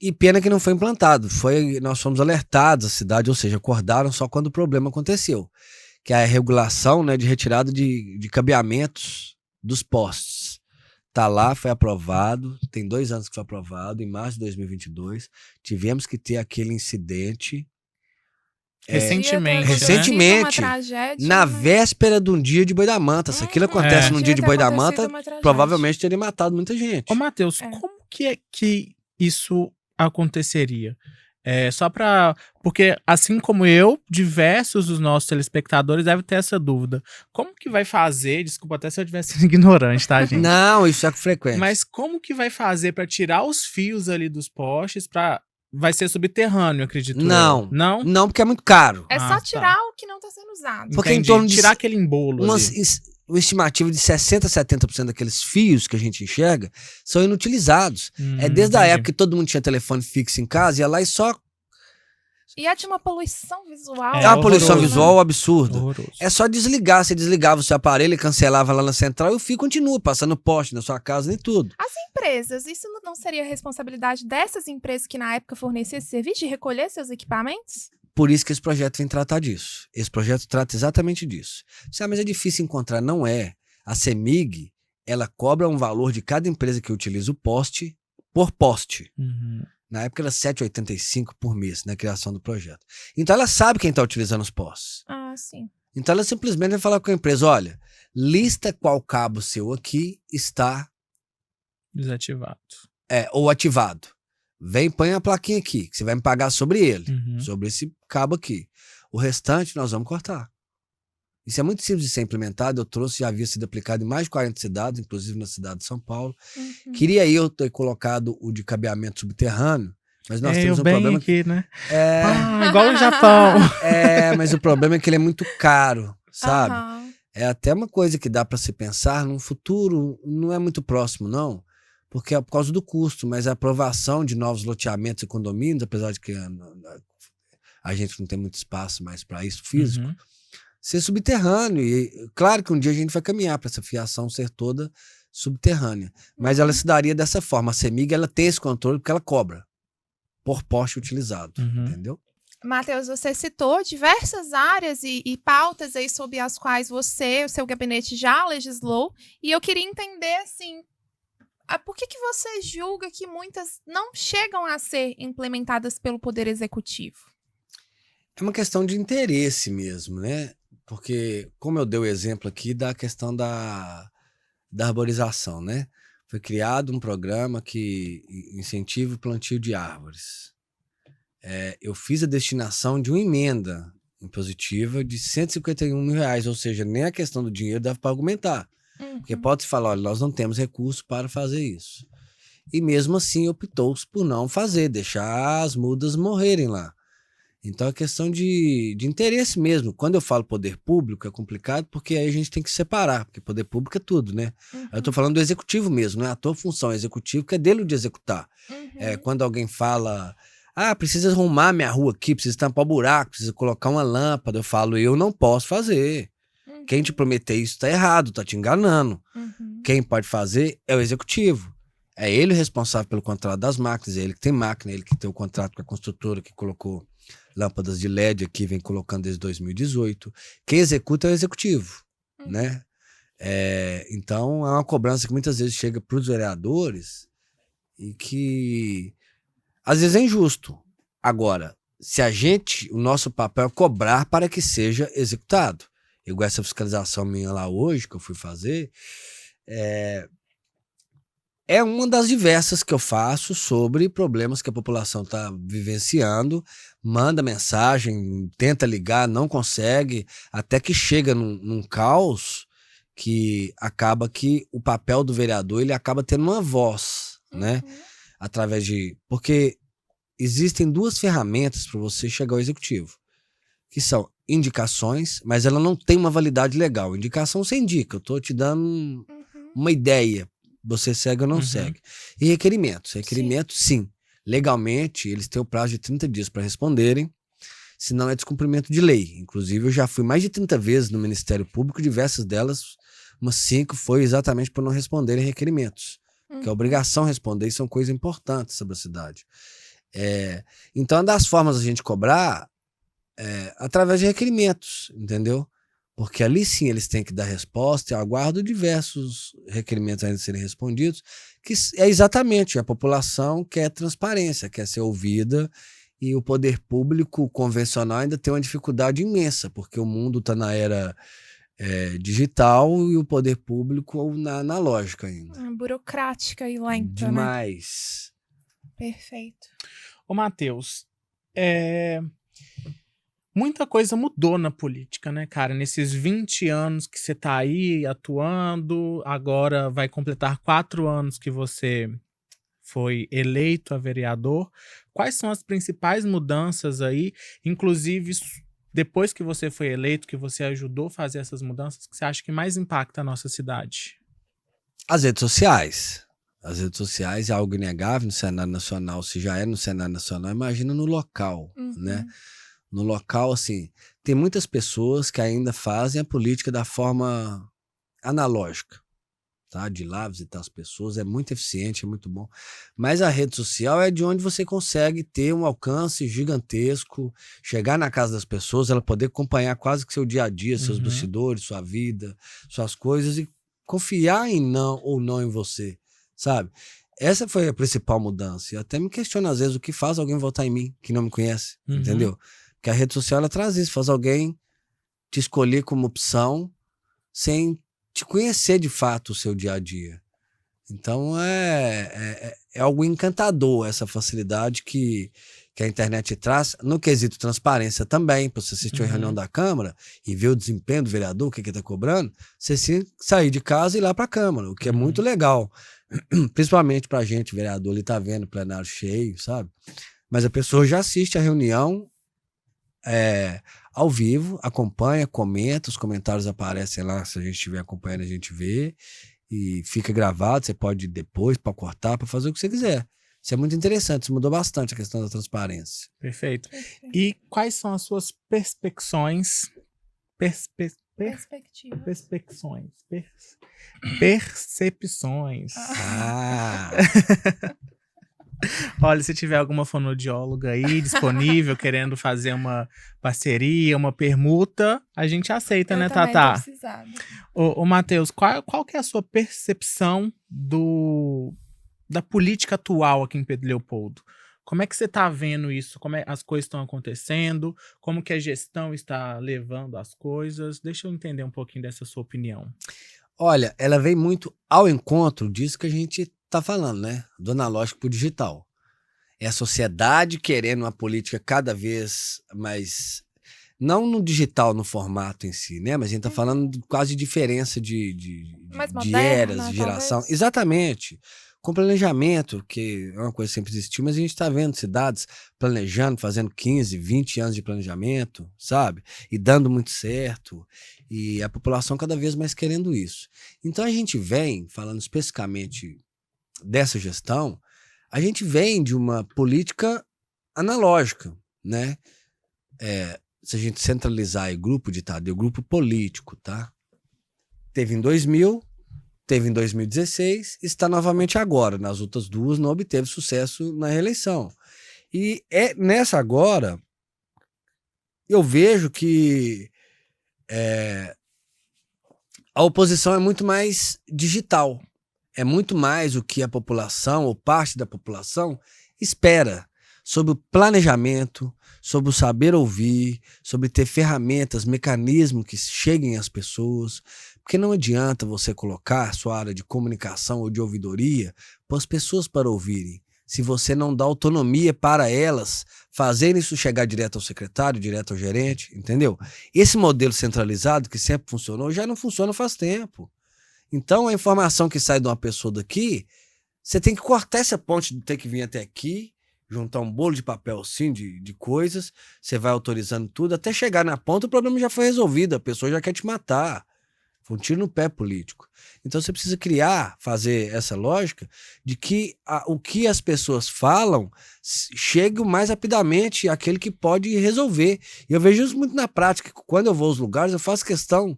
e pena que não foi implantado. Nós fomos alertados, a cidade, ou seja, acordaram só quando o problema aconteceu, que é a regulação, né, de retirada de cabeamentos dos postes. Tá lá, foi aprovado, tem 2 anos que foi aprovado, em março de 2022. Tivemos que ter aquele incidente recentemente, na véspera de um dia de Boi da Manta. Se aquilo acontece num dia de Boi da Manta, provavelmente teria matado muita gente. Ô, Matheus, como que é que isso aconteceria? Só pra... Porque, assim como eu, diversos dos nossos telespectadores devem ter essa dúvida. Como que vai fazer... Desculpa até se eu estivesse sendo ignorante, tá, gente? Não, isso é frequente. Mas como que vai fazer pra tirar os fios ali dos postes pra... Vai ser subterrâneo, acredito. Não. Não? Não, porque é muito caro. É só tirar o que não tá sendo usado. Porque em torno de... Tirar aquele embolo uma estimativa de 60% a 70% daqueles fios que a gente enxerga são inutilizados. Desde a época que todo mundo tinha telefone fixo em casa, ia lá e só... E é de uma poluição visual. É uma poluição visual absurda. Horroroso. É só desligar. Você desligava o seu aparelho e cancelava lá na central e o fio continua passando poste na sua casa e tudo. As empresas, isso não seria responsabilidade dessas empresas que na época forneciam esse serviço de recolher seus equipamentos? Por isso que esse projeto vem tratar disso. Esse projeto trata exatamente disso. Mas é difícil encontrar. Não é. A CEMIG, ela cobra um valor de cada empresa que utiliza o poste por poste. Na época era R$ 7,85 por mês na criação do projeto. Então ela sabe quem está utilizando os postes. Ah, sim. Então ela simplesmente vai falar com a empresa, olha, lista qual cabo seu aqui está Desativado. ou ativado. Vem, põe a plaquinha aqui, que você vai me pagar sobre ele, Uhum. sobre esse cabo aqui. O restante nós vamos cortar. Isso é muito simples de ser implementado. Eu trouxe, já havia sido aplicado em mais de 40 cidades, inclusive na cidade de São Paulo. Uhum. Queria eu ter colocado o de cabeamento subterrâneo, mas nós temos eu um bem problema. aqui, né? Igual o Japão. Mas o problema é que ele é muito caro, sabe? Aham. É até uma coisa que dá para se pensar num futuro, não é muito próximo, não, porque é por causa do custo, mas a aprovação de novos loteamentos e condomínios, apesar de que a gente não tem muito espaço mais para isso físico, Uhum. ser subterrâneo. E claro que um dia a gente vai caminhar para essa fiação ser toda subterrânea, mas ela se daria dessa forma. A CEMIG, ela tem esse controle porque ela cobra por poste utilizado, Uhum. entendeu? Matheus, você citou diversas áreas e pautas aí sobre as quais você, o seu gabinete já legislou, e eu queria entender, assim, por que você julga que muitas não chegam a ser implementadas pelo Poder Executivo? É uma questão de interesse mesmo, né? Porque, como eu dei o exemplo aqui da questão da arborização, né? Foi criado um programa que incentiva o plantio de árvores. Eu fiz a destinação de uma emenda impositiva de R$151 mil, ou seja, nem a questão do dinheiro dava para argumentar. Porque pode-se falar, olha, nós não temos recurso para fazer isso. E mesmo assim optou-se por não fazer, deixar as mudas morrerem lá. Então é questão de interesse mesmo. Quando eu falo poder público é complicado porque aí a gente tem que separar, porque poder público é tudo, né? Eu estou falando do executivo mesmo, não é a tua função, é executivo que é dele de executar. Quando alguém fala, precisa arrumar minha rua aqui, precisa tampar o buraco, precisa colocar uma lâmpada, eu falo, eu não posso fazer. Quem te prometer isso está errado, está te enganando. Quem pode fazer é o executivo. É ele o responsável pelo contrato das máquinas, é ele que tem máquina, é ele que tem o contrato com a construtora que colocou lâmpadas de LED aqui, vem colocando desde 2018. Quem executa é o executivo, né? Então, é uma cobrança que muitas vezes chega para os vereadores e que, às vezes, é injusto. Agora, se o nosso papel é cobrar para que seja executado. Igual essa fiscalização minha lá hoje, que eu fui fazer, é uma das diversas que eu faço sobre problemas que a população está vivenciando, manda mensagem, tenta ligar, não consegue, até que chega num caos que acaba que o papel do vereador ele acaba tendo uma voz, né? Através de... Porque existem duas ferramentas para você chegar ao executivo, que são indicações, mas ela não tem uma validade legal. Indicação você indica, eu estou te dando uma ideia, você segue ou não segue. E requerimentos. Requerimentos, sim. Legalmente, eles têm o prazo de 30 dias para responderem, senão é descumprimento de lei. Inclusive, eu já fui mais de 30 vezes no Ministério Público, diversas delas, umas 5 foi exatamente por não responderem requerimentos. Que é obrigação responder, e são coisas importantes sobre a cidade. Então, uma das formas da gente cobrar é através de requerimentos, entendeu? Porque ali sim eles têm que dar resposta. Eu aguardo diversos requerimentos ainda serem respondidos, que é exatamente a população quer transparência, quer ser ouvida, e o poder público convencional ainda tem uma dificuldade imensa, porque o mundo está na era digital e o poder público na analógica ainda. Burocrática e lenta, Demais. Né? Perfeito. Ô, Matheus, muita coisa mudou na política, né, cara? Nesses 20 anos que você tá aí atuando, agora vai completar 4 anos que você foi eleito a vereador. Quais são as principais mudanças aí, inclusive depois que você foi eleito, que você ajudou a fazer essas mudanças, que você acha que mais impacta a nossa cidade? As redes sociais. As redes sociais é algo inegável no cenário nacional. Se já é no cenário nacional, imagina no local, né? No local, assim, tem muitas pessoas que ainda fazem a política da forma analógica, tá? De ir lá visitar as pessoas, é muito eficiente, é muito bom. Mas a rede social é de onde você consegue ter um alcance gigantesco, chegar na casa das pessoas, ela poder acompanhar quase que seu dia a dia, seus bastidores, sua vida, suas coisas, e confiar em não ou não em você, sabe? essa foi a principal mudança. Eu até me questiono às vezes o que faz alguém votar em mim, que não me conhece, entendeu? Porque a rede social, ela traz isso, faz alguém te escolher como opção sem te conhecer de fato o seu dia a dia. Então é algo encantador essa facilidade que a internet traz, no quesito transparência também, para você assistir uma reunião da Câmara e ver o desempenho do vereador, o que ele está cobrando, você sair de casa e ir lá para a Câmara, o que é muito legal, principalmente para a gente, vereador, ele está vendo o plenário cheio, sabe? Mas a pessoa já assiste a reunião ao vivo, acompanha, comenta, os comentários aparecem lá, se a gente estiver acompanhando a gente vê, e fica gravado, você pode ir depois para cortar, para fazer o que você quiser. Isso é muito interessante, isso mudou bastante a questão da transparência. Perfeito. E quais são as suas perspectivas? Percepções. Olha, se tiver alguma fonoaudióloga aí disponível, querendo fazer uma parceria, uma permuta, a gente aceita, né, Tatá? Ô, Matheus, qual que é a sua percepção da política atual aqui em Pedro Leopoldo? Como é que você está vendo isso? Como as coisas estão acontecendo? Como que a gestão está levando as coisas? Deixa eu entender um pouquinho dessa sua opinião. Olha, ela vem muito ao encontro disso que a gente tá falando, né? Do analógico pro digital. É a sociedade querendo uma política cada vez mais... Não no digital, no formato em si, né? Mas a gente tá falando quase de diferença de eras, de geração. Talvez. Exatamente. Com planejamento, que é uma coisa que sempre existiu, mas a gente tá vendo cidades planejando, fazendo 15, 20 anos de planejamento, sabe? E dando muito certo. E a população cada vez mais querendo isso. Então a gente vem, falando especificamente dessa gestão, a gente vem de uma política analógica, né? Se a gente centralizar o grupo de Tadeu, grupo político, tá? Teve em 2000, teve em 2016, está novamente agora. Nas outras duas não obteve sucesso na reeleição. E nessa agora, eu vejo que a oposição é muito mais digital. É muito mais o que a população, ou parte da população, espera sobre o planejamento, sobre o saber ouvir, sobre ter ferramentas, mecanismos que cheguem às pessoas. Porque não adianta você colocar a sua área de comunicação ou de ouvidoria para as pessoas para ouvirem, se você não dá autonomia para elas fazerem isso chegar direto ao secretário, direto ao gerente, entendeu? Esse modelo centralizado que sempre funcionou já não funciona faz tempo. Então, a informação que sai de uma pessoa daqui, você tem que cortar essa ponte de ter que vir até aqui, juntar um bolo de papel assim, de coisas, você vai autorizando tudo, até chegar na ponta o problema já foi resolvido, a pessoa já quer te matar. Foi um tiro no pé político. Então você precisa fazer essa lógica de que o que as pessoas falam chegue o mais rapidamente àquele que pode resolver. E eu vejo isso muito na prática, quando eu vou aos lugares, eu faço questão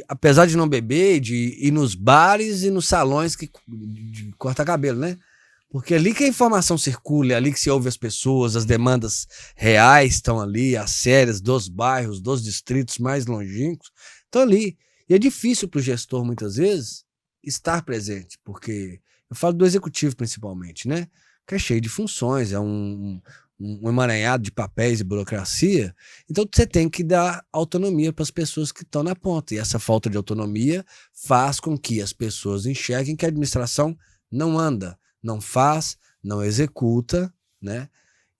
apesar de não beber, de ir nos bares e nos salões de cortar cabelo, né? Porque ali que a informação circula, é ali que se ouve as pessoas, as demandas reais estão ali, as sérias dos bairros, dos distritos mais longínquos, estão ali. E é difícil para o gestor, muitas vezes, estar presente, porque eu falo do executivo principalmente, né? Que é cheio de funções, é um emaranhado de papéis e burocracia. Então você tem que dar autonomia para as pessoas que estão na ponta. E essa falta de autonomia faz com que as pessoas enxerguem que a administração não anda, não faz, não executa, né?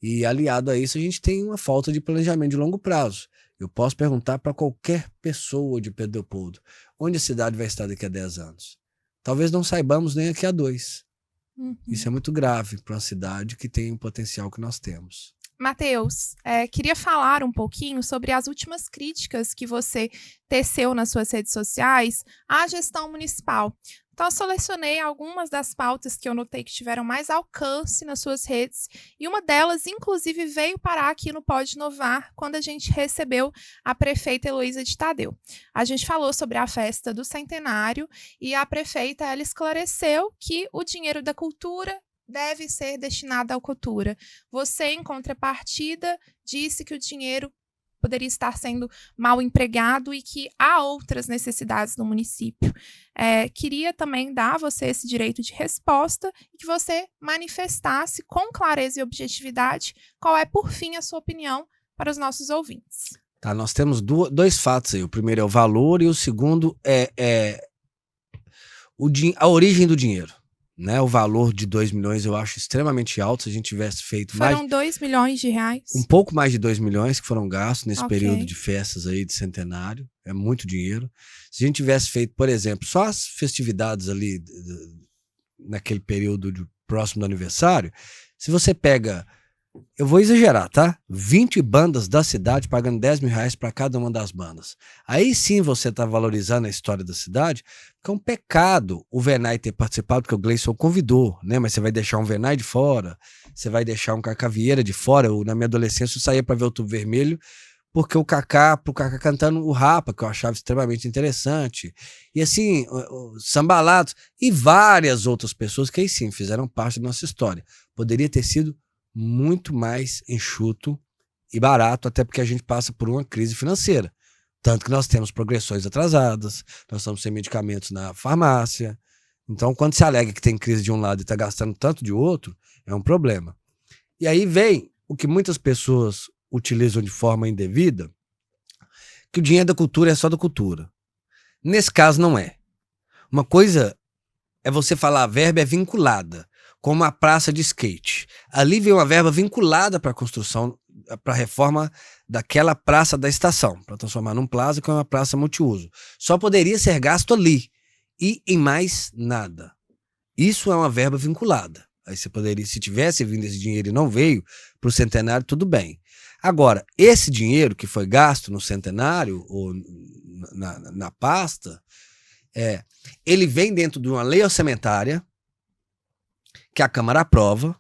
E aliado a isso a gente tem uma falta de planejamento de longo prazo. Eu posso perguntar para qualquer pessoa de Pedro Leopoldo onde a cidade vai estar daqui a 10 anos. Talvez não saibamos nem daqui a 2. Isso é muito grave para uma cidade que tem o potencial que nós temos. Matheus, queria falar um pouquinho sobre as últimas críticas que você teceu nas suas redes sociais à gestão municipal. Então, eu selecionei algumas das pautas que eu notei que tiveram mais alcance nas suas redes, e uma delas, inclusive, veio parar aqui no Pode Inovar, quando a gente recebeu a prefeita Heloísa de Tadeu. A gente falou sobre a festa do centenário, e a prefeita, ela esclareceu que o dinheiro da cultura deve ser destinado à cultura. Você, em contrapartida, disse que o dinheiro poderia estar sendo mal empregado e que há outras necessidades no município. Queria também dar a você esse direito de resposta e que você manifestasse com clareza e objetividade qual é, por fim, a sua opinião para os nossos ouvintes. Tá, nós temos dois fatos aí. O primeiro é o valor e o segundo é a origem do dinheiro. Né? O valor de 2 milhões eu acho extremamente alto. Se a gente tivesse feito Foram 2 milhões de reais? Um pouco mais de 2 milhões que foram gastos nesse período de festas aí de centenário. É muito dinheiro. Se a gente tivesse feito, por exemplo, só as festividades ali naquele período próximo do aniversário, se você pega, eu vou exagerar, tá? 20 bandas da cidade pagando 10 mil reais para cada uma das bandas. Aí sim você tá valorizando a história da cidade, porque é um pecado o Venai ter participado, porque o Gleison convidou, né? Mas você vai deixar um Venai de fora, você vai deixar um Cacá Vieira de fora. Na minha adolescência eu saía para ver o Tubo Vermelho, porque pro Cacá cantando o Rapa, que eu achava extremamente interessante. E assim, Sambalados e várias outras pessoas que aí sim fizeram parte da nossa história. Poderia ter sido muito mais enxuto e barato, até porque a gente passa por uma crise financeira. Tanto que nós temos progressões atrasadas, nós estamos sem medicamentos na farmácia. Então, quando se alega que tem crise de um lado e está gastando tanto de outro, é um problema. E aí vem o que muitas pessoas utilizam de forma indevida, que o dinheiro da cultura é só da cultura. Nesse caso, não é. Uma coisa é você falar a verba é vinculada, como a praça de skate. Ali vem uma verba vinculada para a construção, para a reforma daquela praça da estação, para transformar num plaza que é uma praça multiuso. Só poderia ser gasto ali e em mais nada. Isso é uma verba vinculada. Aí você poderia, se tivesse vindo esse dinheiro e não veio para o centenário, tudo bem. Agora, esse dinheiro que foi gasto no centenário ou na pasta, ele vem dentro de uma lei orçamentária que a Câmara aprova,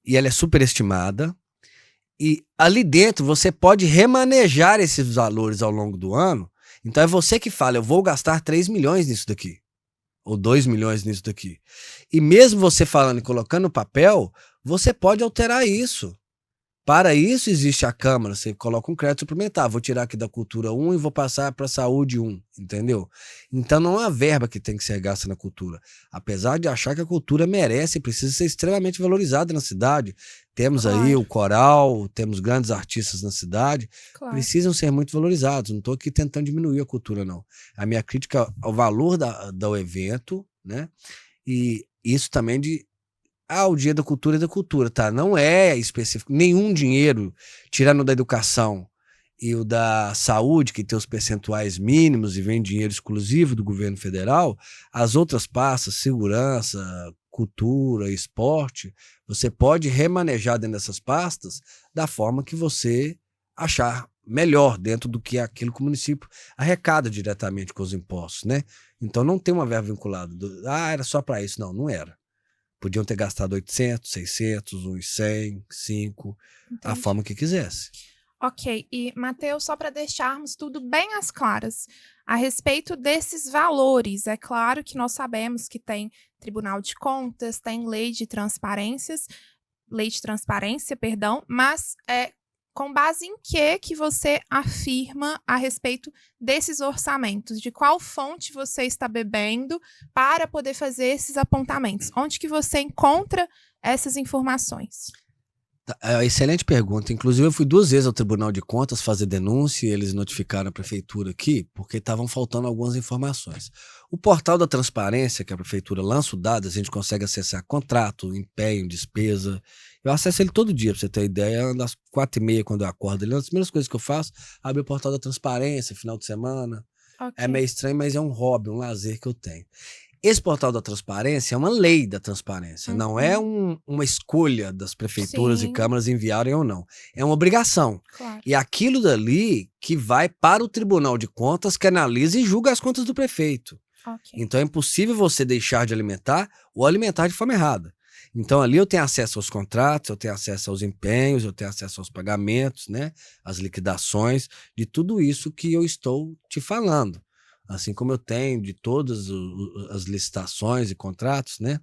e ela é superestimada, e ali dentro você pode remanejar esses valores ao longo do ano. Então é você que fala, eu vou gastar 3 milhões nisso daqui, ou 2 milhões nisso daqui. E mesmo você falando e colocando no papel, você pode alterar isso. Para isso existe a Câmara, você coloca um crédito suplementar, vou tirar aqui da cultura 1 e vou passar para a saúde 1, entendeu? Então não é a verba que tem que ser gasta na cultura, apesar de achar que a cultura merece e precisa ser extremamente valorizada na cidade. Temos aí o coral, temos grandes artistas na cidade, precisam ser muito valorizados, não estou aqui tentando diminuir a cultura não. A minha crítica ao valor do evento, né? E isso também o dia da cultura é da cultura, tá? Não é específico. Nenhum dinheiro, tirando da educação e o da saúde, que tem os percentuais mínimos e vem dinheiro exclusivo do governo federal, as outras pastas, segurança, cultura, esporte, você pode remanejar dentro dessas pastas da forma que você achar melhor dentro do que aquilo que o município arrecada diretamente com os impostos, né? Então não tem uma verba vinculada. Era só para isso. Não era. Podiam ter gastado 800, 600, uns 100, 5, a forma que quisesse. Ok, e Matheus, só para deixarmos tudo bem às claras, a respeito desses valores, é claro que nós sabemos que tem Tribunal de Contas, tem lei de transparência, mas com base em que você afirma a respeito desses orçamentos? De qual fonte você está bebendo para poder fazer esses apontamentos? Onde que você encontra essas informações? Excelente pergunta. Inclusive, eu fui 2 vezes ao Tribunal de Contas fazer denúncia e eles notificaram a prefeitura aqui porque estavam faltando algumas informações. O portal da transparência, que a prefeitura lança o dado, a gente consegue acessar contrato, empenho, despesa. Eu acesso ele todo dia, pra você ter ideia, às 4h30 quando eu acordo. Uma das primeiras coisas que eu faço, abrir o portal da transparência, final de semana. Okay. É meio estranho, mas é um hobby, um lazer que eu tenho. Esse portal da transparência é uma lei da transparência, não é uma escolha das prefeituras e câmaras enviarem ou não. É uma obrigação. Claro. E aquilo dali que vai para o Tribunal de Contas, que analisa e julga as contas do prefeito. Okay. Então é impossível você deixar de alimentar ou alimentar de forma errada. Então ali eu tenho acesso aos contratos, eu tenho acesso aos empenhos, eu tenho acesso aos pagamentos, né, às liquidações, de tudo isso que eu estou te falando. Assim como eu tenho de todas as licitações e contratos, né,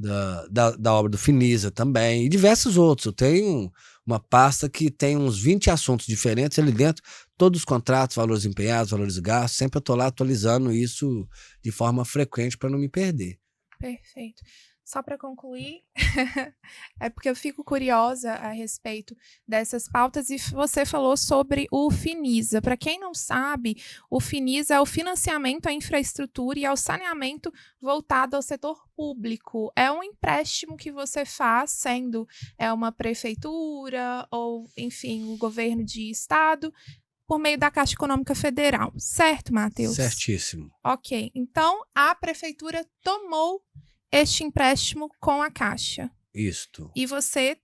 da obra do Finisa também, e diversos outros. Eu tenho uma pasta que tem uns 20 assuntos diferentes ali dentro, todos os contratos, valores empenhados, valores gastos, sempre eu estou lá atualizando isso de forma frequente para não me perder. Perfeito. Só para concluir, é porque eu fico curiosa a respeito dessas pautas e você falou sobre o Finisa. Para quem não sabe, o Finisa é o financiamento à infraestrutura e ao saneamento voltado ao setor público. É um empréstimo que você faz, sendo uma prefeitura ou, enfim, o governo de estado, por meio da Caixa Econômica Federal. Certo, Matheus? Certíssimo. Ok. Então, a prefeitura tomou este empréstimo com a Caixa. Isto. E você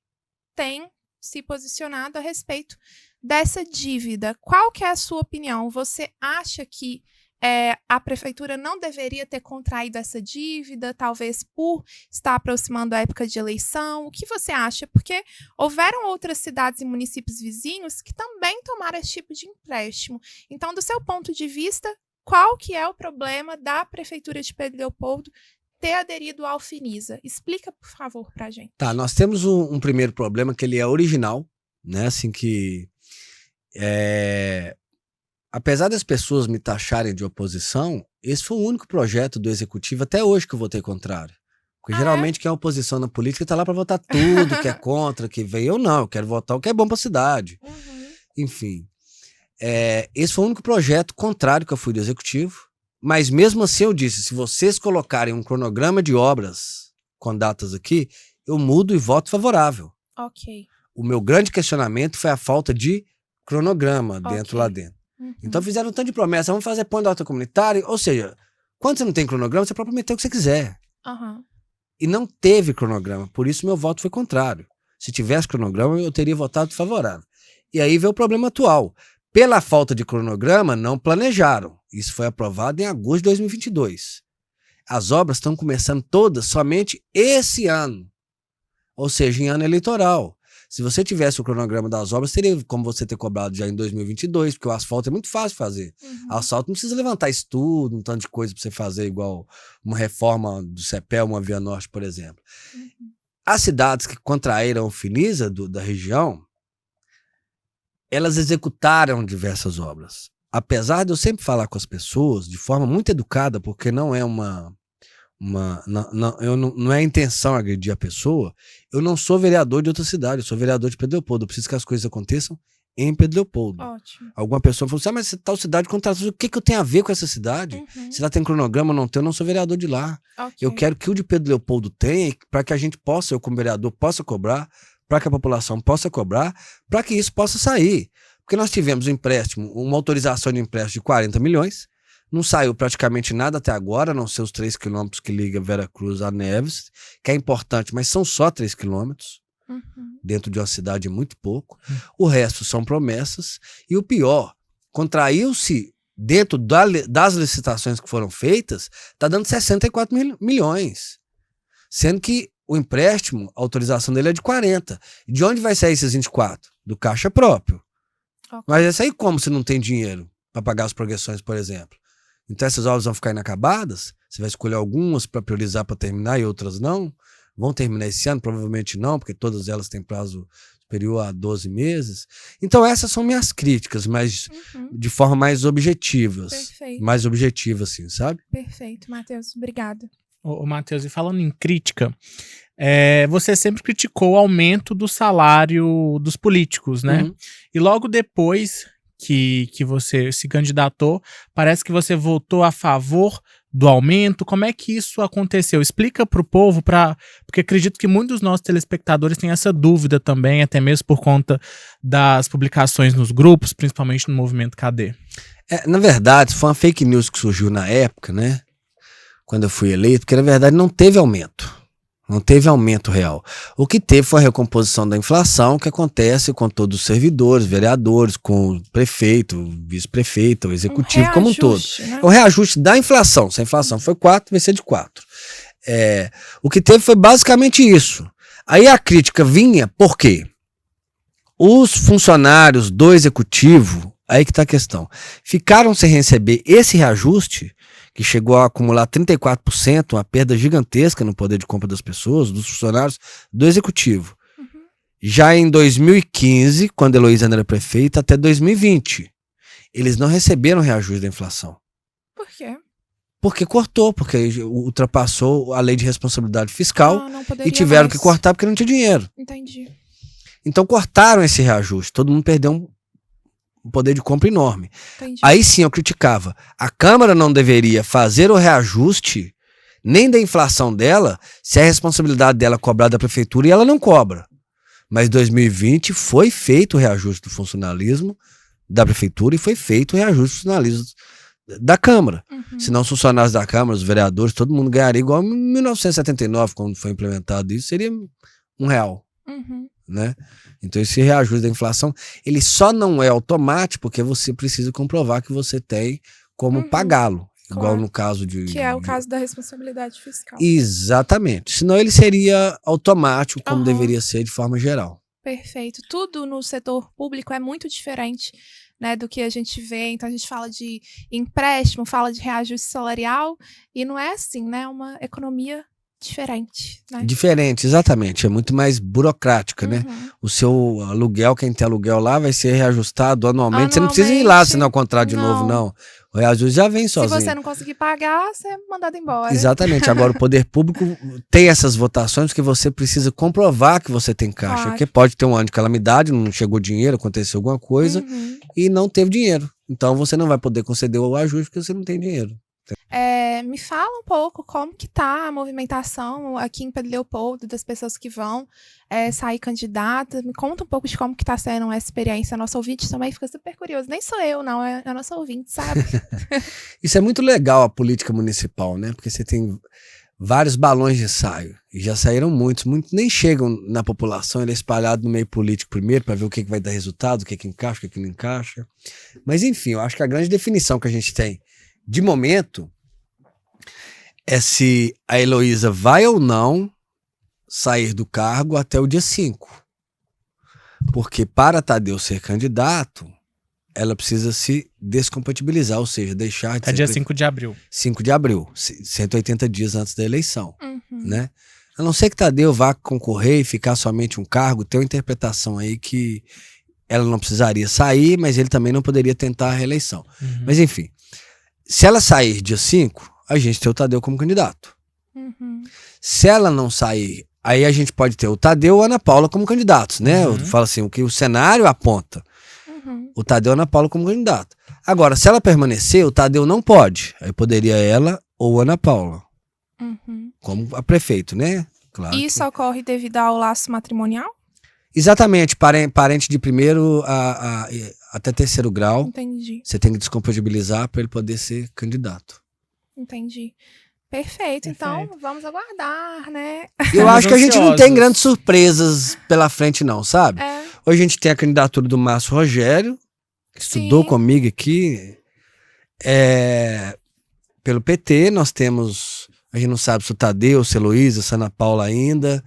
tem se posicionado a respeito dessa dívida. Qual que é a sua opinião? Você acha que a prefeitura não deveria ter contraído essa dívida, talvez por estar aproximando a época de eleição? O que você acha? Porque houveram outras cidades e municípios vizinhos que também tomaram esse tipo de empréstimo. Então, do seu ponto de vista, qual que é o problema da prefeitura de Pedro Leopoldo ter aderido ao Finisa? Explica, por favor, pra gente. Tá, nós temos um primeiro problema que ele é original, né? Assim que apesar das pessoas me taxarem de oposição, esse foi o único projeto do executivo até hoje que eu votei contrário. Porque geralmente quem é oposição na política tá lá para votar tudo, que é contra, que vem. Eu não, eu quero votar o que é bom para a cidade. Enfim, esse foi o único projeto contrário que eu fui do executivo. Mas mesmo assim eu disse, se vocês colocarem um cronograma de obras com datas aqui, eu mudo e voto favorável. Ok. O meu grande questionamento foi a falta de cronograma lá dentro. Então fizeram um tanto de promessa, vamos fazer ponto da horta comunitária, ou seja, quando você não tem cronograma, você pode prometer o que você quiser. E não teve cronograma, por isso meu voto foi contrário. Se tivesse cronograma, eu teria votado favorável. E aí veio o problema atual. Pela falta de cronograma, não planejaram. Isso foi aprovado em agosto de 2022. As obras estão começando todas somente esse ano. Ou seja, em ano eleitoral. Se você tivesse o cronograma das obras, teria como você ter cobrado já em 2022, porque o asfalto é muito fácil de fazer. Asfalto não precisa levantar estudo, um tanto de coisa para você fazer, igual uma reforma do CEPEL, uma Via Norte, por exemplo. As cidades que contraíram o Finisa da região, elas executaram diversas obras. Apesar de eu sempre falar com as pessoas de forma muito educada, porque não é não é a intenção agredir a pessoa, eu não sou vereador de outra cidade, eu sou vereador de Pedro Leopoldo, eu preciso que as coisas aconteçam em Pedro Leopoldo. Ótimo. Alguma pessoa falou assim, mas tal cidade contratou, o que eu tenho a ver com essa cidade? Se ela tem cronograma ou não tem, eu não sou vereador de lá. Eu quero que o de Pedro Leopoldo tenha, para que a gente possa, eu como vereador, possa cobrar, para que a população possa cobrar, para que isso possa sair. Porque nós tivemos um empréstimo, uma autorização de empréstimo de 40 milhões, não saiu praticamente nada até agora, a não ser os 3 quilômetros que liga Veracruz a Neves, que é importante, mas são só 3 quilômetros, dentro de uma cidade muito pouco. O resto são promessas, e o pior, contraiu-se dentro das licitações que foram feitas, está dando 64 milhões, sendo que o empréstimo, a autorização dele é de 40. De onde vai sair esses 24? Do caixa próprio. Mas essa aí como se não tem dinheiro para pagar as progressões, por exemplo? Então essas obras vão ficar inacabadas? Você vai escolher algumas para priorizar para terminar e outras não? Vão terminar esse ano? Provavelmente não, porque todas elas têm prazo superior a 12 meses. Então essas são minhas críticas, mas de forma mais objetiva. Perfeito. Mais objetiva, assim, sabe? Perfeito, Matheus. Obrigada. Ô, Matheus, e falando em crítica, você sempre criticou o aumento do salário dos políticos, né? E logo depois que você se candidatou, parece que você votou a favor do aumento. Como é que isso aconteceu? Explica para o povo, porque acredito que muitos dos nossos telespectadores têm essa dúvida também, até mesmo por conta das publicações nos grupos, principalmente no Movimento Cadê? Na verdade, foi uma fake news que surgiu na época, né? Quando eu fui eleito, porque na verdade não teve aumento. Não teve aumento real. O que teve foi a recomposição da inflação, que acontece com todos os servidores, vereadores, com o prefeito, o vice-prefeito, o executivo como um todo. Né? O reajuste da inflação. Se a inflação foi 4, vai ser de 4. O que teve foi basicamente isso. Aí a crítica vinha por quê? Os funcionários do executivo, Aí que tá a questão. Ficaram sem receber esse reajuste, que chegou a acumular 34%, uma perda gigantesca no poder de compra das pessoas, dos funcionários, do executivo. Já em 2015, quando a Heloísa era prefeita, até 2020, eles não receberam reajuste da inflação. Por quê? Porque cortou, porque ultrapassou a lei de responsabilidade fiscal não e poderia tiveram mais. que cortar porque não tinha dinheiro. Entendi. Então cortaram esse reajuste, todo mundo perdeu um poder de compra enorme. Entendi. Aí sim eu criticava. A Câmara não deveria fazer o reajuste nem da inflação dela, se é a responsabilidade dela cobrar da prefeitura e ela não cobra. Mas em 2020 foi feito o reajuste do funcionalismo da prefeitura e foi feito o reajuste do funcionalismo da Câmara. Senão os funcionários da Câmara, os vereadores, todo mundo ganharia igual em 1979, quando foi implementado isso, seria R$1. Né? Então esse reajuste da inflação, ele só não é automático porque você precisa comprovar que você tem como pagá-lo. Igual Claro. no caso de... Que é o caso da responsabilidade fiscal. Exatamente. Senão ele seria automático, como deveria ser de forma geral. Perfeito. Tudo no setor público é muito diferente, né, do que a gente vê. Então a gente fala de empréstimo, fala de reajuste salarial e não é assim, né? É uma economia diferente, né? Diferente, exatamente. É muito mais burocrática, né? O seu aluguel, quem tem aluguel lá, vai ser reajustado anualmente. Você não precisa ir lá assinar o contrato de novo, não. O reajuste já vem sozinho. Se você não conseguir pagar, você é mandado embora. Exatamente. Agora, o poder público tem essas votações que você precisa comprovar que você tem caixa. Claro. Porque pode ter um ano de calamidade, não chegou dinheiro, aconteceu alguma coisa e não teve dinheiro. Então, você não vai poder conceder o ajuste porque você não tem dinheiro. Me fala um pouco como que tá a movimentação aqui em Pedro Leopoldo, das pessoas que vão sair candidata. Me conta um pouco de como que tá sendo essa experiência. Nosso ouvinte também fica super curioso. Nem sou eu, não, é a nossa ouvinte, sabe? Isso é muito legal, a política municipal, né? Porque você tem vários balões de ensaio. E já saíram muitos nem chegam na população, ele é espalhado no meio político primeiro, para ver o que vai dar resultado, o que encaixa, o que não encaixa. Mas enfim, eu acho que a grande definição que a gente tem de momento é se a Heloísa vai ou não sair do cargo até o dia 5. Porque para Tadeu ser candidato, ela precisa se descompatibilizar, ou seja, deixar de ser... É dia 5 de abril. 5 de abril, 180 dias antes da eleição, né? A não ser que Tadeu vá concorrer e ficar somente um cargo, tem uma interpretação aí que ela não precisaria sair, mas ele também não poderia tentar a reeleição. Mas enfim, se ela sair dia 5, a gente tem o Tadeu como candidato. Se ela não sair, aí a gente pode ter o Tadeu ou a Ana Paula como candidatos, né? Eu falo assim, o que o cenário aponta. O Tadeu e a Ana Paula como candidato. Agora, se ela permanecer, o Tadeu não pode. Aí poderia ela ou a Ana Paula. Como a prefeito, né? Claro. Isso ocorre devido ao laço matrimonial? Exatamente, parente de primeiro até terceiro grau. Entendi. Você tem que descompatibilizar para ele poder ser candidato. Entendi. Perfeito. Então vamos aguardar, né? Eu acho que a gente não tem grandes surpresas pela frente não, sabe? Hoje a gente tem a candidatura do Márcio Rogério, que estudou comigo aqui, pelo PT. Nós temos, a gente não sabe se o Tadeu, se a Heloísa, se a Ana Paula ainda,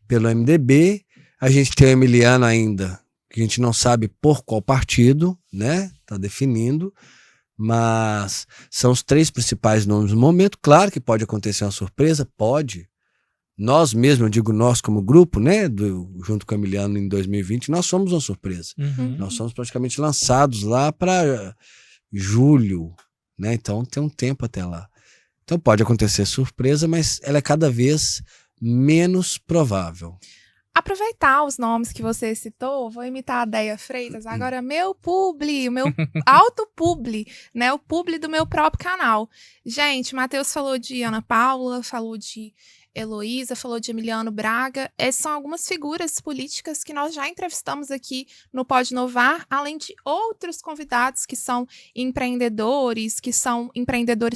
pelo MDB. A gente tem o Emiliano ainda, que a gente não sabe por qual partido, né? Tá definindo. Mas são os 3 principais nomes no momento. Claro que pode acontecer uma surpresa, pode. Nós mesmo, eu digo nós como grupo, né, junto com o Emiliano em 2020, nós somos uma surpresa. Nós somos praticamente lançados lá para julho, né? Então tem um tempo até lá. Então pode acontecer surpresa, mas ela é cada vez menos provável. Aproveitar os nomes que você citou, vou imitar a Deia Freitas. Agora, meu publi, o meu auto-publi, né? O publi do meu próprio canal. Gente, o Matheus falou de Ana Paula, falou de Heloísa, falou de Emiliano Braga. Essas são algumas figuras políticas que nós já entrevistamos aqui no Pode Inovar, além de outros convidados que são empreendedores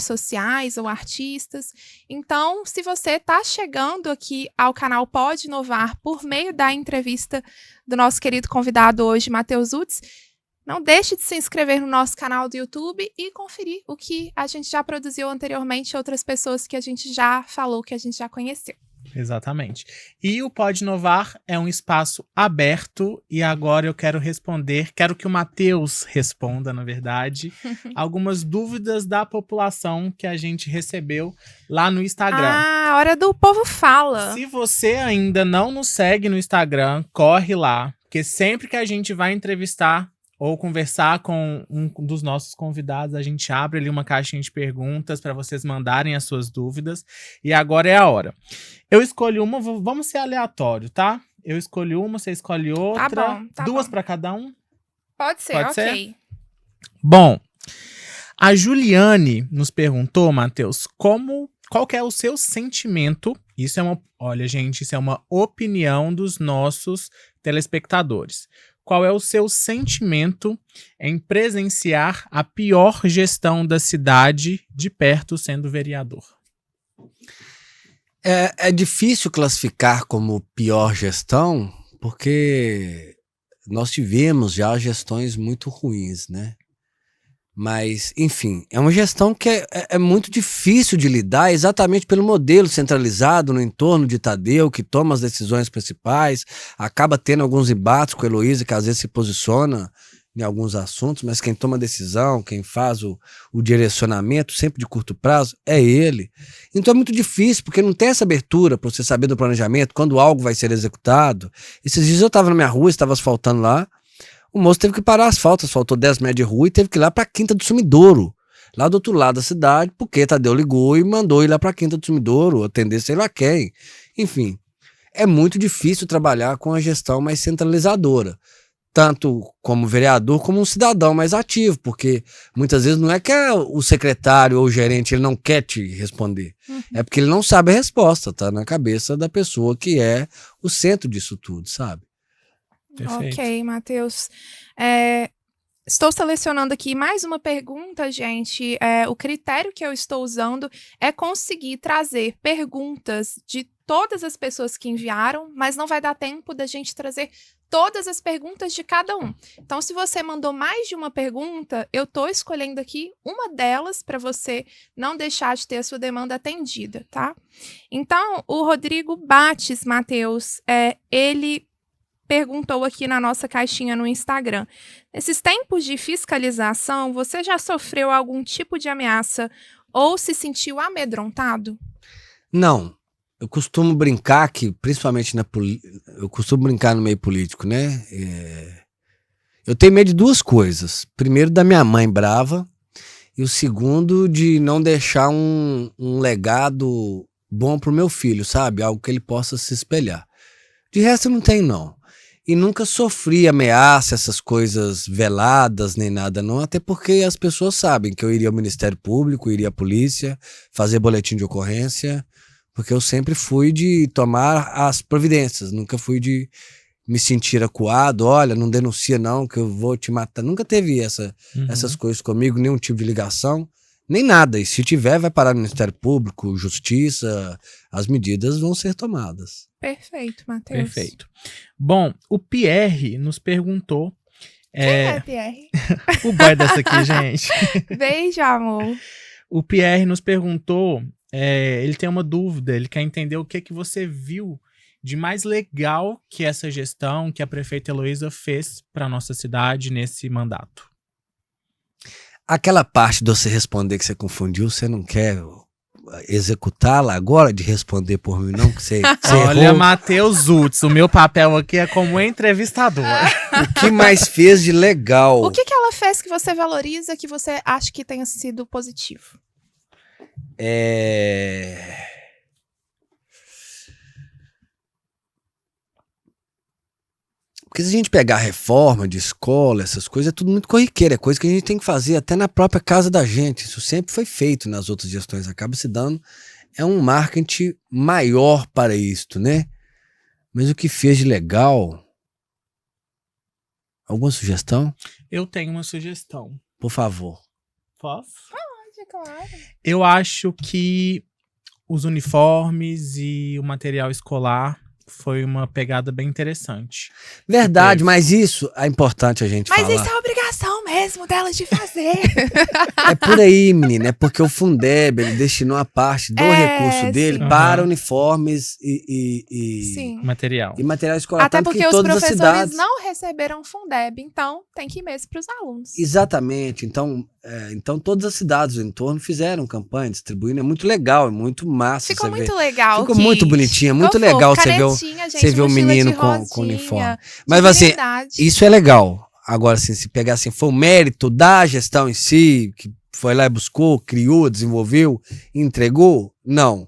sociais ou artistas. Então, se você está chegando aqui ao canal Pode Inovar por meio da entrevista do nosso querido convidado hoje, Matheus Utz, não deixe de se inscrever no nosso canal do YouTube e conferir o que a gente já produziu anteriormente, outras pessoas que a gente já falou, que a gente já conheceu. Exatamente. E o Pode Inovar é um espaço aberto e agora eu quero que o Matheus responda, na verdade, algumas dúvidas da população que a gente recebeu lá no Instagram. Ah, hora do povo fala. Se você ainda não nos segue no Instagram, corre lá, porque sempre que a gente vai entrevistar ou conversar com um dos nossos convidados, a gente abre ali uma caixinha de perguntas para vocês mandarem as suas dúvidas. E agora é a hora. Eu escolhi uma, vamos ser aleatório, tá? Eu escolhi uma, você escolhe outra. Tá duas bom. para cada um? Pode ser, Pode ok. ser? Bom, a Juliane nos perguntou, Matheus, qual que é o seu sentimento? Olha, gente, isso é uma opinião dos nossos telespectadores. Qual é o seu sentimento em presenciar a pior gestão da cidade de perto sendo vereador? É difícil classificar como pior gestão, porque nós tivemos já gestões muito ruins, né? Mas, enfim, é uma gestão que é muito difícil de lidar exatamente pelo modelo centralizado no entorno de Tadeu, que toma as decisões principais, acaba tendo alguns embates com a Heloísa, que às vezes se posiciona em alguns assuntos, mas quem toma a decisão, quem faz o direcionamento, sempre de curto prazo, é ele. Então é muito difícil, porque não tem essa abertura para você saber do planejamento, quando algo vai ser executado. Esses dias eu estava na minha rua, estava asfaltando lá, o moço teve que parar asfalto, asfaltou 10 metros de rua e teve que ir lá para a Quinta do Sumidouro, lá do outro lado da cidade, porque Tadeu ligou e mandou ir lá para a Quinta do Sumidouro, atender sei lá quem. Enfim, é muito difícil trabalhar com a gestão mais centralizadora, tanto como vereador como um cidadão mais ativo, porque muitas vezes não é que o secretário ou o gerente ele não quer te responder, é porque ele não sabe a resposta, tá na cabeça da pessoa que é o centro disso tudo, sabe? Perfeito. Ok, Matheus. Estou selecionando aqui mais uma pergunta, gente. O critério que eu estou usando é conseguir trazer perguntas de todas as pessoas que enviaram, mas não vai dar tempo da gente trazer todas as perguntas de cada um. Então, se você mandou mais de uma pergunta, eu estou escolhendo aqui uma delas para você não deixar de ter a sua demanda atendida, tá? Então, o Rodrigo Bates, Matheus, ele perguntou aqui na nossa caixinha no Instagram. Nesses tempos de fiscalização, você já sofreu algum tipo de ameaça ou se sentiu amedrontado? Não. Eu costumo brincar que, principalmente eu costumo brincar no meio político, né? Eu tenho medo de duas coisas. Primeiro, da minha mãe brava. E o segundo, de não deixar um legado bom pro meu filho, sabe? Algo que ele possa se espelhar. De resto, eu não tenho, não. E nunca sofri ameaça, essas coisas veladas, nem nada, não. Até porque as pessoas sabem que eu iria ao Ministério Público, iria à polícia, fazer boletim de ocorrência. Porque eu sempre fui de tomar as providências, nunca fui de me sentir acuado, olha, não denuncia não, que eu vou te matar. Nunca teve essas coisas comigo, nenhum tipo de ligação, nem nada. E se tiver, vai parar no Ministério Público, Justiça, as medidas vão ser tomadas. Perfeito, Matheus. Perfeito. Bom, o Pierre nos perguntou... Quem é Pierre? O boy dessa aqui, gente. Beijo, amor. O Pierre nos perguntou... ele tem uma dúvida, ele quer entender o que você viu de mais legal que essa gestão, que a prefeita Heloísa fez para nossa cidade nesse mandato. Aquela parte de você responder que você confundiu, você não quer executá-la agora de responder por mim, não? Que você Olha, errou. Matheus Utz, o meu papel aqui é como entrevistador. O que mais fez de legal? O que ela fez que você valoriza, que você acha que tenha sido positivo? Porque se a gente pegar reforma de escola, essas coisas, é tudo muito corriqueiro, é coisa que a gente tem que fazer até na própria casa da gente. Isso sempre foi feito nas outras gestões, acaba se dando um marketing maior para isto, né? Mas o que fez de legal? Alguma sugestão? Eu tenho uma sugestão. Por favor. Posso? Claro. Eu acho que os uniformes e o material escolar foi uma pegada bem interessante. Verdade, mas isso é importante a gente falar. Mas isso é obrigação mesmo. mesmo dela de fazer. É por aí, menina. É porque o Fundeb, ele destinou a parte do recurso dele para uniformes Sim. Material. e material escolar. Até tanto que porque em os todas as professores cidades... não receberam Fundeb, então tem que ir mesmo para os alunos. Exatamente. Então, todas as cidades do entorno fizeram campanha, distribuindo. É muito legal, é muito massa. Ficou você muito ver. legal. Ficou muito bonitinho, é muito Ficou legal fofo. você ver o mochila menino de com rosinha, uniforme. de Mas assim, verdade. isso é legal. Agora, assim, se pegar assim, foi o mérito da gestão em si, que foi lá e buscou, criou, desenvolveu, entregou? Não.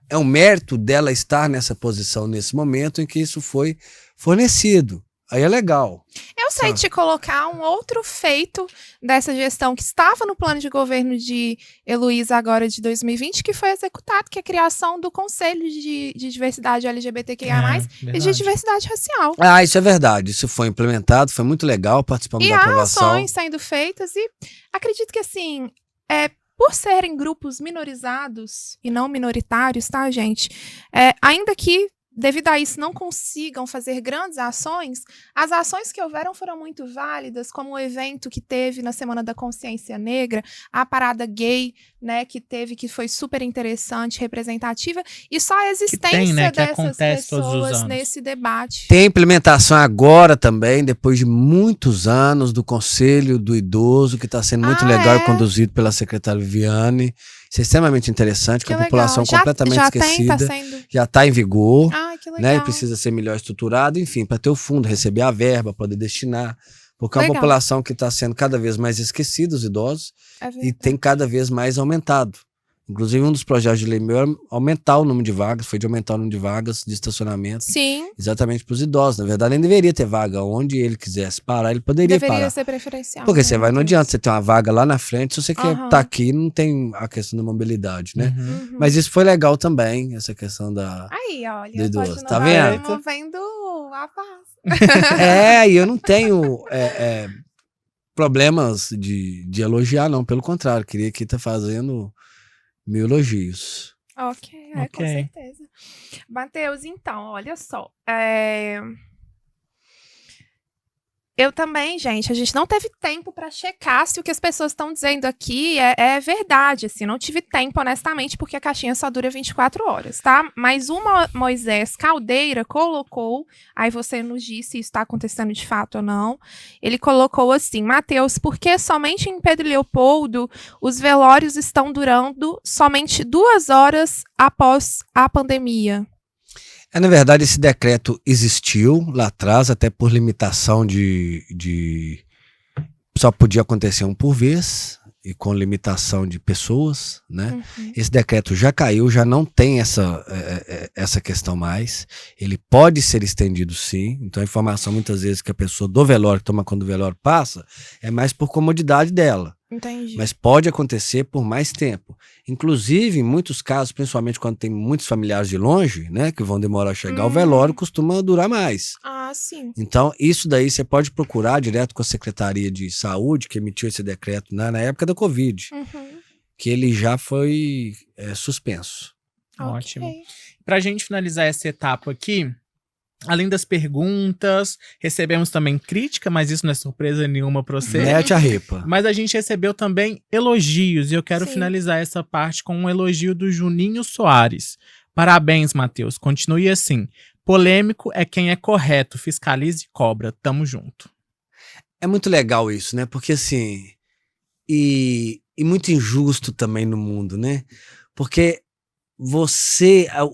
É um mérito dela estar nessa posição nesse momento em que isso foi fornecido. Aí é legal. Eu sei te colocar um outro feito dessa gestão que estava no plano de governo de Heloísa agora de 2020, que foi executado, que é a criação do Conselho de Diversidade LGBTQIA+, e de Diversidade Racial. Ah, isso é verdade. Isso foi implementado, foi muito legal, participamos da aprovação. E há ações sendo feitas e acredito que, assim, por serem grupos minorizados e não minoritários, tá, gente? Ainda que devido a isso não consigam fazer grandes ações, as ações que houveram foram muito válidas, como o evento que teve na Semana da Consciência Negra, a parada gay, né, que foi super interessante, representativa, e só a existência dessas pessoas nesse debate. Tem implementação agora também, depois de muitos anos, do Conselho do Idoso, que está sendo muito legal e conduzido pela secretária Viviane. Isso é extremamente interessante, com a população completamente esquecida. Já está em vigor, né? E precisa ser melhor estruturado, enfim, para ter o fundo, receber a verba, poder destinar. Porque é uma população que está sendo cada vez mais esquecida, os idosos, e tem cada vez mais aumentado. Inclusive, um dos projetos de lei meu é aumentar o número de vagas, foi de aumentar o número de vagas de estacionamento. Sim. Exatamente para os idosos. Na verdade, ele deveria ter vaga onde ele quisesse parar, ele poderia parar. Deveria ser preferencial. Porque você vai, não adianta você ter uma vaga lá na frente, se você quer estar aqui, não tem a questão da mobilidade, né? Mas isso foi legal também, essa questão da... Aí, olha, do idoso. Tá vendo? Movendo a paz. E eu não tenho problemas de elogiar, não. Pelo contrário, queria que tá fazendo mil elogios. Ok, com certeza. Matheus, então, olha só. Eu também, gente, a gente não teve tempo para checar se o que as pessoas estão dizendo aqui é verdade, assim, não tive tempo, honestamente, porque a caixinha só dura 24 horas, tá? Mas o Moisés Caldeira colocou, aí você nos diz se isso está acontecendo de fato ou não, ele colocou assim: Matheus, por que somente em Pedro Leopoldo os velórios estão durando somente 2 horas após a pandemia? Na verdade, esse decreto existiu lá atrás, até por limitação só podia acontecer um por vez, e com limitação de pessoas, né? Esse decreto já caiu, já não tem essa questão mais. Ele pode ser estendido, sim. Então, a informação, muitas vezes, que a pessoa do velório toma quando o velório passa, é mais por comodidade dela. Entendi. Mas pode acontecer por mais tempo. Inclusive, em muitos casos, principalmente quando tem muitos familiares de longe, né, que vão demorar a chegar, o velório costuma durar mais. Ah, sim. Então, isso daí você pode procurar direto com a Secretaria de Saúde, que emitiu esse decreto na época da Covid, que ele já foi suspenso. Ótimo. Pra gente finalizar essa etapa aqui, além das perguntas, recebemos também crítica, mas isso não é surpresa nenhuma para você. Mete a ripa. Mas a gente recebeu também elogios, e eu quero finalizar essa parte com um elogio do Juninho Soares. Parabéns, Matheus. Continue assim. Polêmico é quem é correto, fiscaliza e cobra. Tamo junto. É muito legal isso, né? Porque assim, e muito injusto também no mundo, né? Porque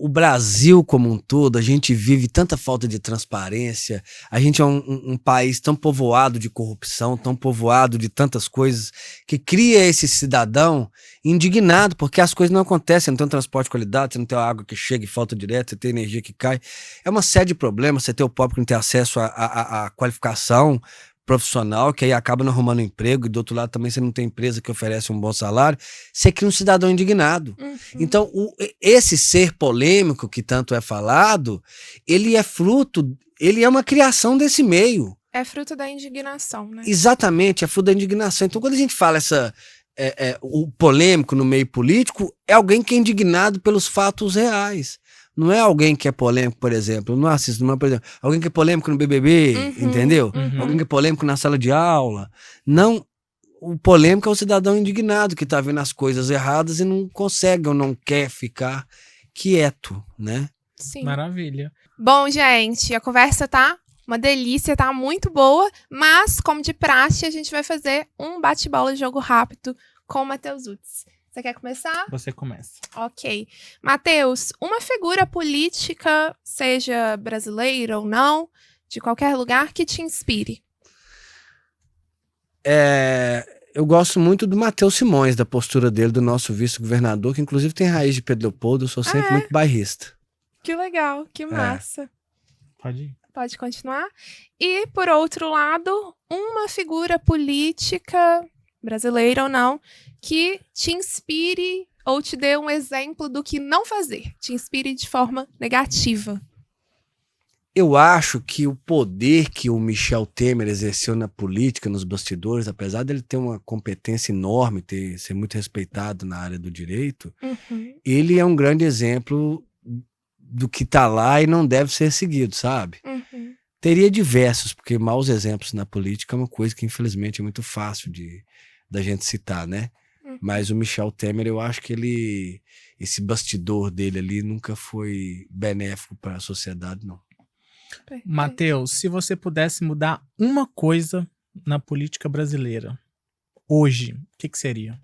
o Brasil como um todo, a gente vive tanta falta de transparência, a gente é um país tão povoado de corrupção, tão povoado de tantas coisas, que cria esse cidadão indignado, porque as coisas não acontecem, você não tem um transporte de qualidade, você não tem água que chega e falta direto, você tem energia que cai. É uma série de problemas, você tem o pobre que não tem acesso à qualificação profissional, que aí acaba não arrumando emprego, e do outro lado também você não tem empresa que oferece um bom salário, você cria um cidadão indignado. Então, esse ser polêmico que tanto é falado, ele é uma criação desse meio. É fruto da indignação, né? Exatamente, é fruto da indignação. Então, quando a gente fala o polêmico no meio político, é alguém que é indignado pelos fatos reais. Não é alguém que é polêmico, por exemplo, não assisto, por exemplo, alguém que é polêmico no BBB, entendeu? Alguém que é polêmico na sala de aula. Não O polêmico é o cidadão indignado que tá vendo as coisas erradas e não consegue ou não quer ficar quieto, né? Sim. Maravilha. Bom, gente, a conversa tá uma delícia, tá muito boa, mas, como de praxe, a gente vai fazer um bate-bola de jogo rápido com o Matheus Utz. Você quer começar? Você começa. Ok. Matheus, uma figura política, seja brasileira ou não, de qualquer lugar, que te inspire. Eu gosto muito do Matheus Simões, da postura dele, do nosso vice-governador, que inclusive tem raiz de Pedro Leopoldo, eu sou sempre muito bairrista. Que legal, que massa. Pode ir. Pode continuar. E, por outro lado, uma figura política, brasileira ou não, que te inspire ou te dê um exemplo do que não fazer. Te inspire de forma negativa. Eu acho que o poder que o Michel Temer exerceu na política, nos bastidores, apesar dele ter uma competência enorme, ser muito respeitado na área do direito, ele é um grande exemplo do que tá lá e não deve ser seguido, sabe? Teria diversos, porque maus exemplos na política é uma coisa que infelizmente é muito fácil da gente citar, né? Mas o Michel Temer, eu acho que esse bastidor dele ali nunca foi benéfico para a sociedade, não. Matheus, se você pudesse mudar uma coisa na política brasileira, hoje, o que seria?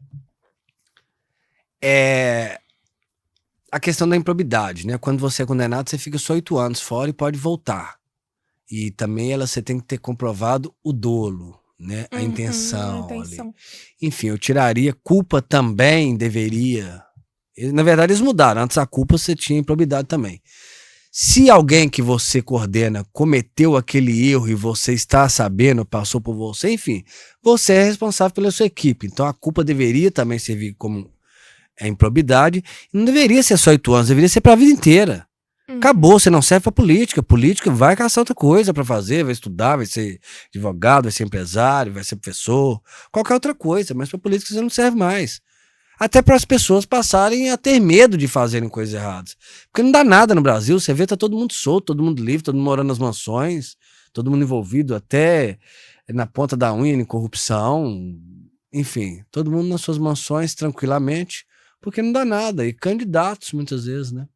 A questão da improbidade, né? Quando você é condenado, você fica só 8 anos fora e pode voltar. E também você tem que ter comprovado o dolo, né? A intenção. Ali. Enfim, eu tiraria. Culpa também deveria... Na verdade, eles mudaram. Antes a culpa você tinha improbidade também. Se alguém que você coordena cometeu aquele erro e você está sabendo, passou por você, enfim, você é responsável pela sua equipe. Então a culpa deveria também servir como improbidade. Não deveria ser só 8 anos, deveria ser para a vida inteira. Acabou, você não serve para política. Política vai caçar outra coisa para fazer, vai estudar, vai ser advogado, vai ser empresário, vai ser professor, qualquer outra coisa, mas para política você não serve mais. Até para as pessoas passarem a ter medo de fazerem coisas erradas. Porque não dá nada no Brasil, você vê, tá todo mundo solto, todo mundo livre, todo mundo morando nas mansões, todo mundo envolvido até na ponta da unha em corrupção, enfim, todo mundo nas suas mansões tranquilamente, porque não dá nada, e candidatos muitas vezes, né?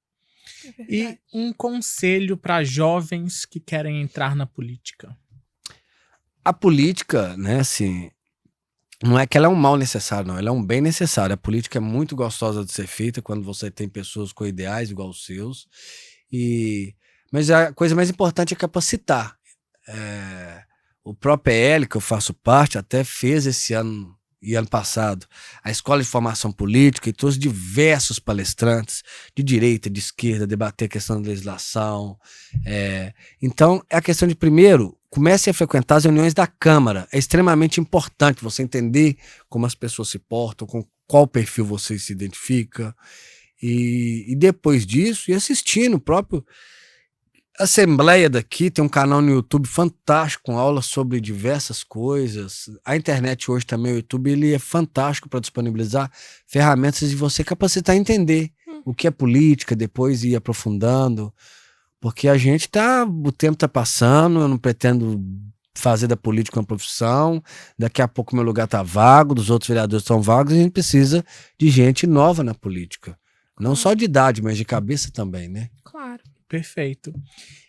E um conselho para jovens que querem entrar na política? A política, né, assim... Não é que ela é um mal necessário, não. Ela é um bem necessário. A política é muito gostosa de ser feita quando você tem pessoas com ideais igual os seus. Mas a coisa mais importante é capacitar. O próprio PL, que eu faço parte, até fez esse ano e ano passado a Escola de Formação Política e trouxe diversos palestrantes de direita, de esquerda, debater a questão da legislação. Então, é a questão de, primeiro, comece a frequentar as reuniões da Câmara. É extremamente importante você entender como as pessoas se portam, com qual perfil você se identifica. E depois disso, ir assistindo o próprio Assembleia daqui, tem um canal no YouTube fantástico, com aulas sobre diversas coisas. A internet hoje também, o YouTube, ele é fantástico para disponibilizar ferramentas de você capacitar a entender o que é política, depois ir aprofundando. Porque a gente o tempo tá passando, eu não pretendo fazer da política uma profissão, daqui a pouco meu lugar tá vago, dos outros vereadores estão vagos, e a gente precisa de gente nova na política. Não só de idade, mas de cabeça também, né? Claro. Perfeito.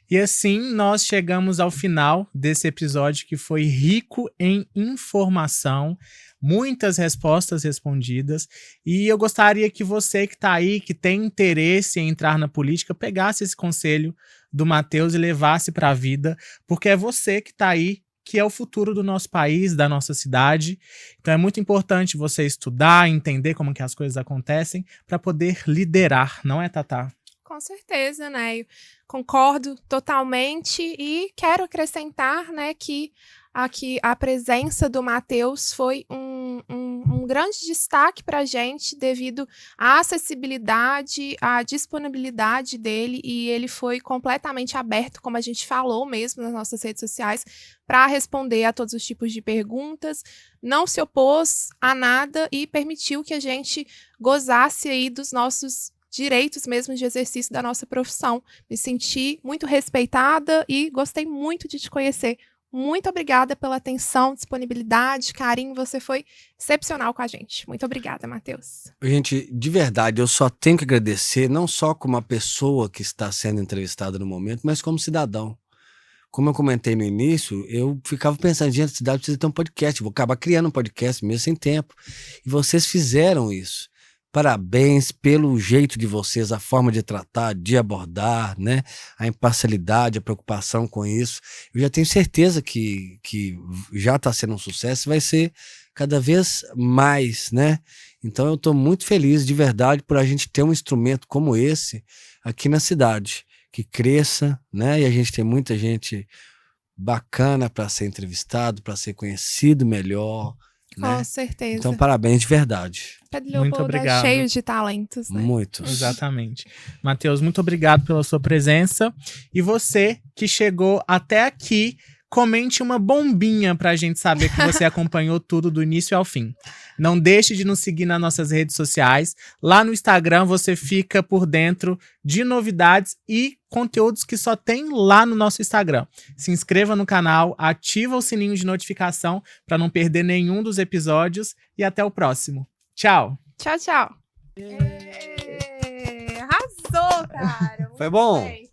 E assim nós chegamos ao final desse episódio que foi rico em informação, muitas respostas respondidas, e eu gostaria que você que está aí, que tem interesse em entrar na política, pegasse esse conselho do Matheus e levasse para a vida, porque é você que está aí, que é o futuro do nosso país, da nossa cidade. Então é muito importante você estudar, entender como que as coisas acontecem, para poder liderar, não é, Tatá? Com certeza, né? Eu concordo totalmente e quero acrescentar, né, que aqui a presença do Matheus foi um grande destaque para a gente devido à acessibilidade, à disponibilidade dele, e ele foi completamente aberto, como a gente falou mesmo nas nossas redes sociais, para responder a todos os tipos de perguntas, não se opôs a nada e permitiu que a gente gozasse aí dos nossos direitos mesmo de exercício da nossa profissão. Me senti muito respeitada e gostei muito de te conhecer Muito obrigada pela atenção, disponibilidade, carinho. Você foi excepcional com a gente. Muito obrigada, Matheus. Gente, de verdade, eu só tenho que agradecer, não só como a pessoa que está sendo entrevistada no momento, mas como cidadão. Como eu comentei no início, eu ficava pensando, gente, a cidade precisa ter um podcast, vou acabar criando um podcast mesmo sem tempo. E vocês fizeram isso. Parabéns pelo jeito de vocês, a forma de tratar, de abordar, né? A imparcialidade, a preocupação com isso. Eu já tenho certeza que já está sendo um sucesso e vai ser cada vez mais, né? Então eu estou muito feliz, de verdade, por a gente ter um instrumento como esse aqui na cidade, que cresça, né? E a gente tem muita gente bacana para ser entrevistado, para ser conhecido melhor, né? Com certeza. Então, parabéns de verdade. Pedro Muito Leopoldo é obrigado. cheio de talentos, né? Muitos. Exatamente. Matheus, muito obrigado pela sua presença. E você que chegou até aqui, comente uma bombinha pra gente saber que você acompanhou tudo do início ao fim. Não deixe de nos seguir nas nossas redes sociais. Lá no Instagram você fica por dentro de novidades e conteúdos que só tem lá no nosso Instagram. Se inscreva no canal, ativa o sininho de notificação para não perder nenhum dos episódios e até o próximo. Tchau! Tchau, tchau. Arrasou, cara. Foi bom? Muito bem.